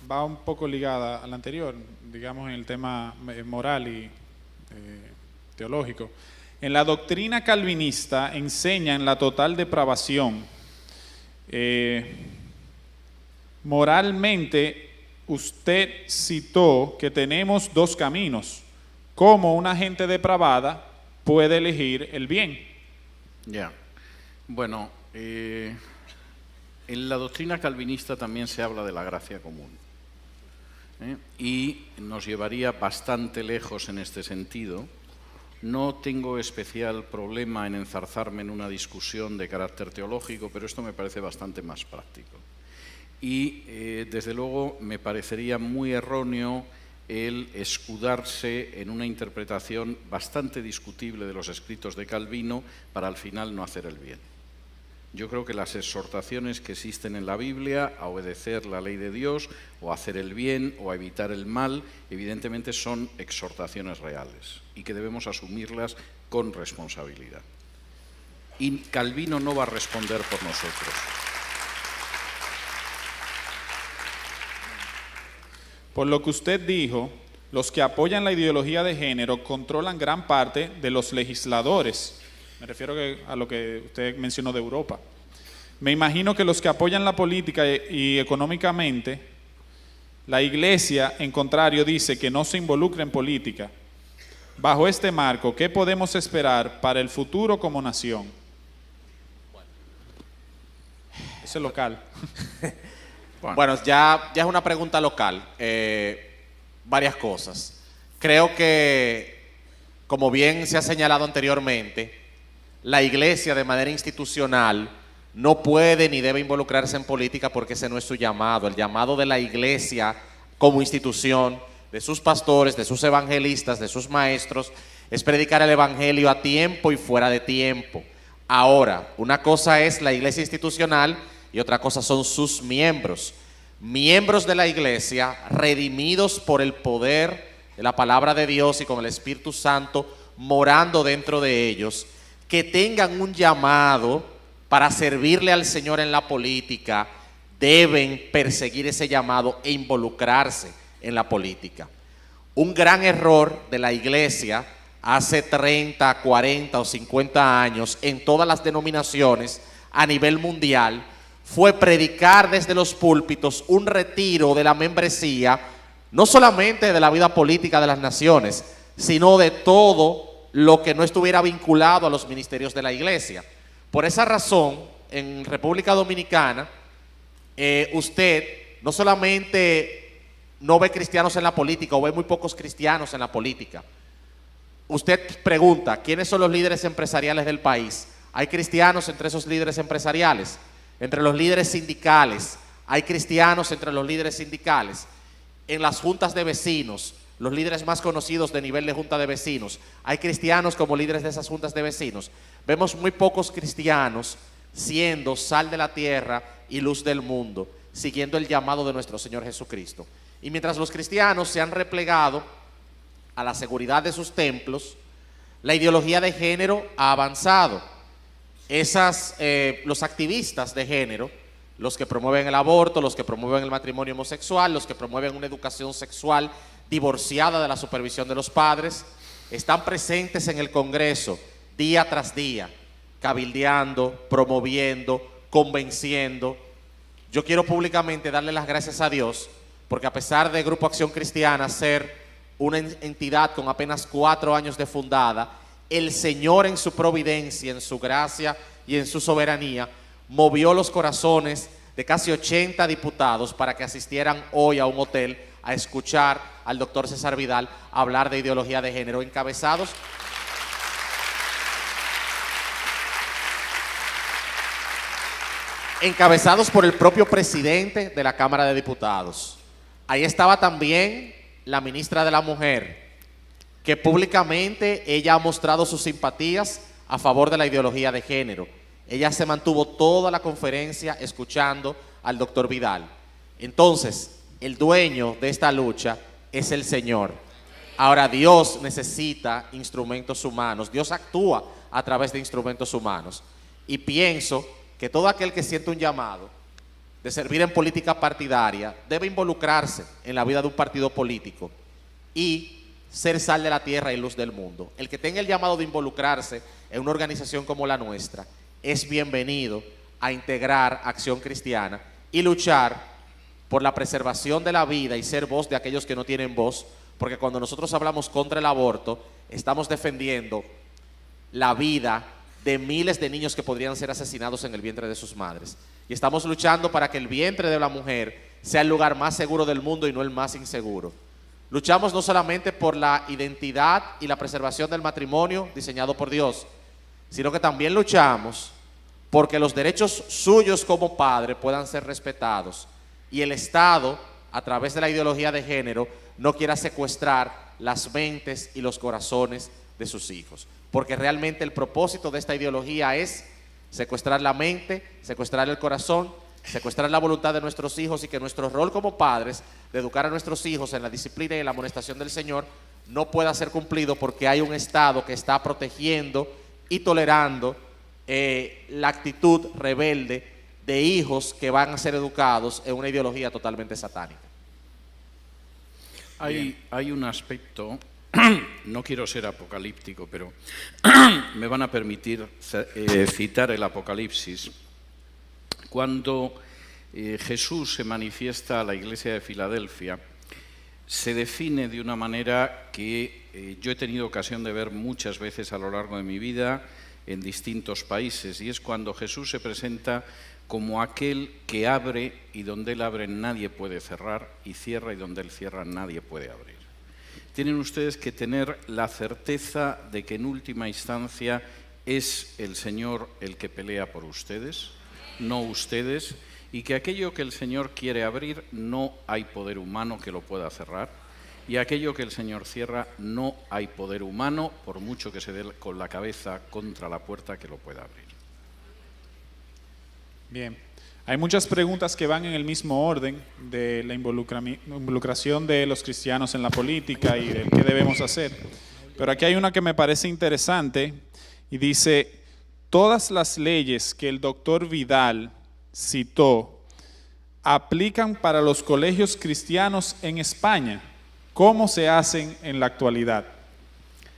va un poco ligada a la anterior, digamos en el tema moral y teológico. En la doctrina calvinista enseñan la total depravación. Moralmente, usted citó que tenemos dos caminos. Cómo una gente depravada puede elegir el bien.
Ya. Bueno, en la doctrina calvinista también se habla de la gracia común. Y nos llevaría bastante lejos en este sentido. No tengo especial problema en enzarzarme en una discusión de carácter teológico, pero esto me parece bastante más práctico. Y desde luego me parecería muy erróneo el escudarse en una interpretación bastante discutible de los escritos de Calvino para al final no hacer el bien. Yo creo que las exhortaciones que existen en la Biblia a obedecer la ley de Dios o a hacer el bien o a evitar el mal, evidentemente son exhortaciones reales y que debemos asumirlas con responsabilidad. Y Calvino no va a responder por nosotros.
Por lo que usted dijo, los que apoyan la ideología de género controlan gran parte de los legisladores. Me refiero a lo que usted mencionó de Europa. Me imagino que los que apoyan la política y económicamente, la Iglesia, en contrario, dice que no se involucra en política. Bajo este marco, ¿qué podemos esperar para el futuro como nación? Eso es local.
Bueno, ya es una pregunta local. Varias cosas. Creo que, como bien se ha señalado anteriormente, la Iglesia de manera institucional no puede ni debe involucrarse en política porque ese no es su llamado. El llamado de la Iglesia como institución, de sus pastores, de sus evangelistas, de sus maestros, es predicar el Evangelio a tiempo y fuera de tiempo. Ahora, una cosa es la Iglesia institucional y otra cosa son sus miembros. Miembros de la Iglesia, redimidos por el poder de la palabra de Dios y con el Espíritu Santo morando dentro de ellos, que tengan un llamado para servirle al Señor en la política, deben perseguir ese llamado e involucrarse en la política. Un gran error de la Iglesia hace 30, 40 o 50 años en todas las denominaciones a nivel mundial fue predicar desde los púlpitos un retiro de la membresía, no solamente de la vida política de las naciones, sino de todo lo que no estuviera vinculado a los ministerios de la Iglesia. Por esa razón, en República Dominicana, usted no solamente no ve cristianos en la política, o ve muy pocos cristianos en la política. Usted pregunta, ¿quiénes son los líderes empresariales del país? ¿Hay cristianos entre esos líderes empresariales? Entre los líderes sindicales, ¿hay cristianos entre los líderes sindicales? En las juntas de vecinos, los líderes más conocidos de nivel de junta de vecinos, ¿hay cristianos como líderes de esas juntas de vecinos? Vemos muy pocos cristianos siendo sal de la tierra y luz del mundo, siguiendo el llamado de nuestro Señor Jesucristo. Y mientras los cristianos se han replegado a la seguridad de sus templos, la ideología de género ha avanzado. Los activistas de género, los que promueven el aborto, los que promueven el matrimonio homosexual, los que promueven una educación sexual divorciada de la supervisión de los padres, están presentes en el Congreso día tras día, cabildeando, promoviendo, convenciendo. Yo quiero públicamente darle las gracias a Dios, porque a pesar de Grupo Acción Cristiana ser una entidad con apenas 4 años de fundada, el Señor en su providencia, en su gracia y en su soberanía, movió los corazones de casi 80 diputados para que asistieran hoy a un hotel a escuchar al doctor César Vidal hablar de ideología de género, encabezados por el propio presidente de la Cámara de Diputados. Ahí estaba también la ministra de la Mujer, que públicamente ella ha mostrado sus simpatías a favor de la ideología de género. Ella se mantuvo toda la conferencia escuchando al doctor Vidal. Entonces, el dueño de esta lucha es el Señor. Ahora, Dios necesita instrumentos humanos. Dios actúa a través de instrumentos humanos. Y pienso que todo aquel que siente un llamado de servir en política partidaria, debe involucrarse en la vida de un partido político y ser sal de la tierra y luz del mundo. El que tenga el llamado de involucrarse en una organización como la nuestra es bienvenido a integrar Acción Cristiana y luchar por la preservación de la vida y ser voz de aquellos que no tienen voz, porque cuando nosotros hablamos contra el aborto, estamos defendiendo la vida de miles de niños que podrían ser asesinados en el vientre de sus madres. Y estamos luchando para que el vientre de la mujer sea el lugar más seguro del mundo y no el más inseguro. Luchamos no solamente por la identidad y la preservación del matrimonio diseñado por Dios, sino que también luchamos porque los derechos suyos como padre puedan ser respetados y el Estado, a través de la ideología de género, no quiera secuestrar las mentes y los corazones de sus hijos. Porque realmente el propósito de esta ideología es secuestrar la mente, secuestrar el corazón, secuestrar la voluntad de nuestros hijos y que nuestro rol como padres de educar a nuestros hijos en la disciplina y en la amonestación del Señor no pueda ser cumplido porque hay un Estado que está protegiendo y tolerando la actitud rebelde de hijos que van a ser educados en una ideología totalmente satánica.
Hay un aspecto, no quiero ser apocalíptico, pero me van a permitir citar el Apocalipsis. Cuando Jesús se manifiesta a la iglesia de Filadelfia, se define de una manera que yo he tenido ocasión de ver muchas veces a lo largo de mi vida en distintos países, y es cuando Jesús se presenta como aquel que abre y donde Él abre nadie puede cerrar, y cierra y donde Él cierra nadie puede abrir. Tienen ustedes que tener la certeza de que en última instancia es el Señor el que pelea por ustedes, no ustedes, y que aquello que el Señor quiere abrir no hay poder humano que lo pueda cerrar, y aquello que el Señor cierra no hay poder humano, por mucho que se dé con la cabeza contra la puerta, que lo pueda abrir.
Bien, hay muchas preguntas que van en el mismo orden de la involucración de los cristianos en la política y de qué debemos hacer. Pero aquí hay una que me parece interesante y dice, todas las leyes que el doctor Vidal citó aplican para los colegios cristianos en España. ¿Cómo se hacen en la actualidad?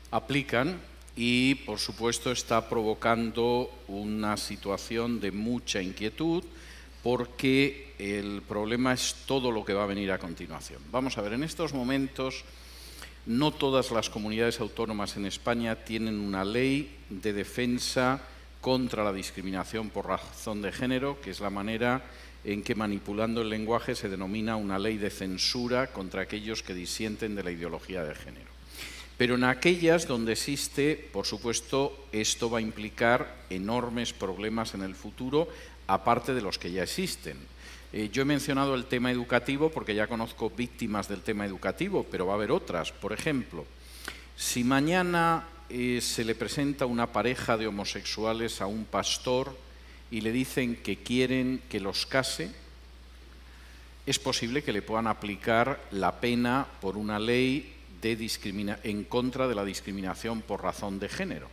Aplican y, por supuesto, está provocando una situación de mucha inquietud porque el problema es todo lo que va a venir a continuación. Vamos a ver, en estos momentos no todas las comunidades autónomas en España tienen una ley de defensa contra la discriminación por razón de género, que es la manera en que, manipulando el lenguaje, se denomina una ley de censura contra aquellos que disienten de la ideología de género. Pero en aquellas donde existe, por supuesto, esto va a implicar enormes problemas en el futuro, aparte de los que ya existen. Yo he mencionado el tema educativo porque ya conozco víctimas del tema educativo, pero va a haber otras. Por ejemplo, si mañana se le presenta una pareja de homosexuales a un pastor y le dicen que quieren que los case, es posible que le puedan aplicar la pena por una ley en contra de la discriminación por razón de género.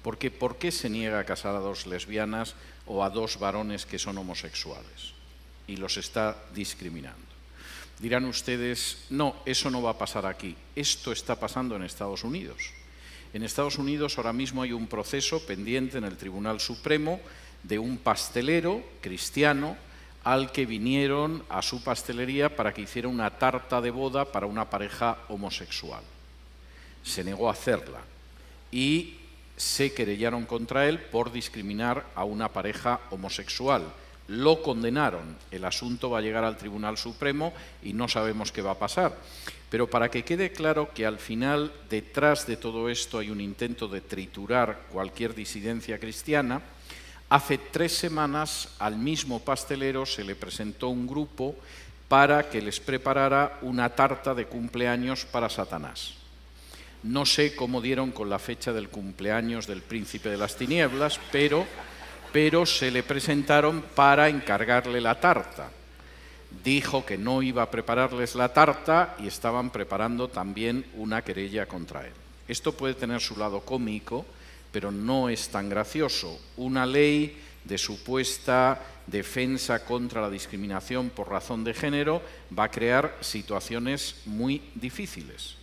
Porque ¿por qué se niega a casar a dos lesbianas o a dos varones que son homosexuales? Y los está discriminando. Dirán ustedes, no, eso no va a pasar aquí. Esto está pasando en Estados Unidos. En Estados Unidos ahora mismo hay un proceso pendiente en el Tribunal Supremo de un pastelero cristiano al que vinieron a su pastelería para que hiciera una tarta de boda para una pareja homosexual. Se negó a hacerla y se querellaron contra él por discriminar a una pareja homosexual. Lo condenaron, el asunto va a llegar al Tribunal Supremo y no sabemos qué va a pasar. Pero para que quede claro que al final, detrás de todo esto, hay un intento de triturar cualquier disidencia cristiana, hace 3 semanas al mismo pastelero se le presentó un grupo para que les preparara una tarta de cumpleaños para Satanás. No sé cómo dieron con la fecha del cumpleaños del príncipe de las tinieblas, pero se le presentaron para encargarle la tarta. Dijo que no iba a prepararles la tarta y estaban preparando también una querella contra él. Esto puede tener su lado cómico, pero no es tan gracioso. Una ley de supuesta defensa contra la discriminación por razón de género, va a crear situaciones muy difíciles.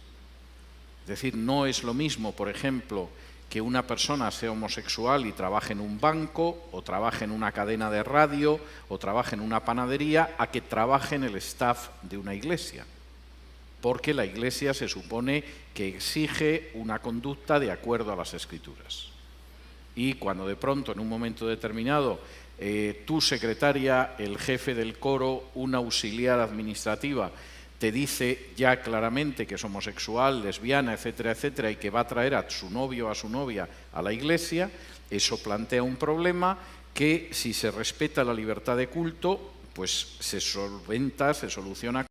Es decir, no es lo mismo, por ejemplo, que una persona sea homosexual y trabaje en un banco, o trabaje en una cadena de radio, o trabaje en una panadería, a que trabaje en el staff de una iglesia. Porque la iglesia se supone que exige una conducta de acuerdo a las Escrituras. Y cuando de pronto, en un momento determinado, tu secretaria, el jefe del coro, una auxiliar administrativa, te dice ya claramente que es homosexual, lesbiana, etcétera, etcétera, y que va a traer a su novio o a su novia a la iglesia, eso plantea un problema que, si se respeta la libertad de culto, pues se solventa, se soluciona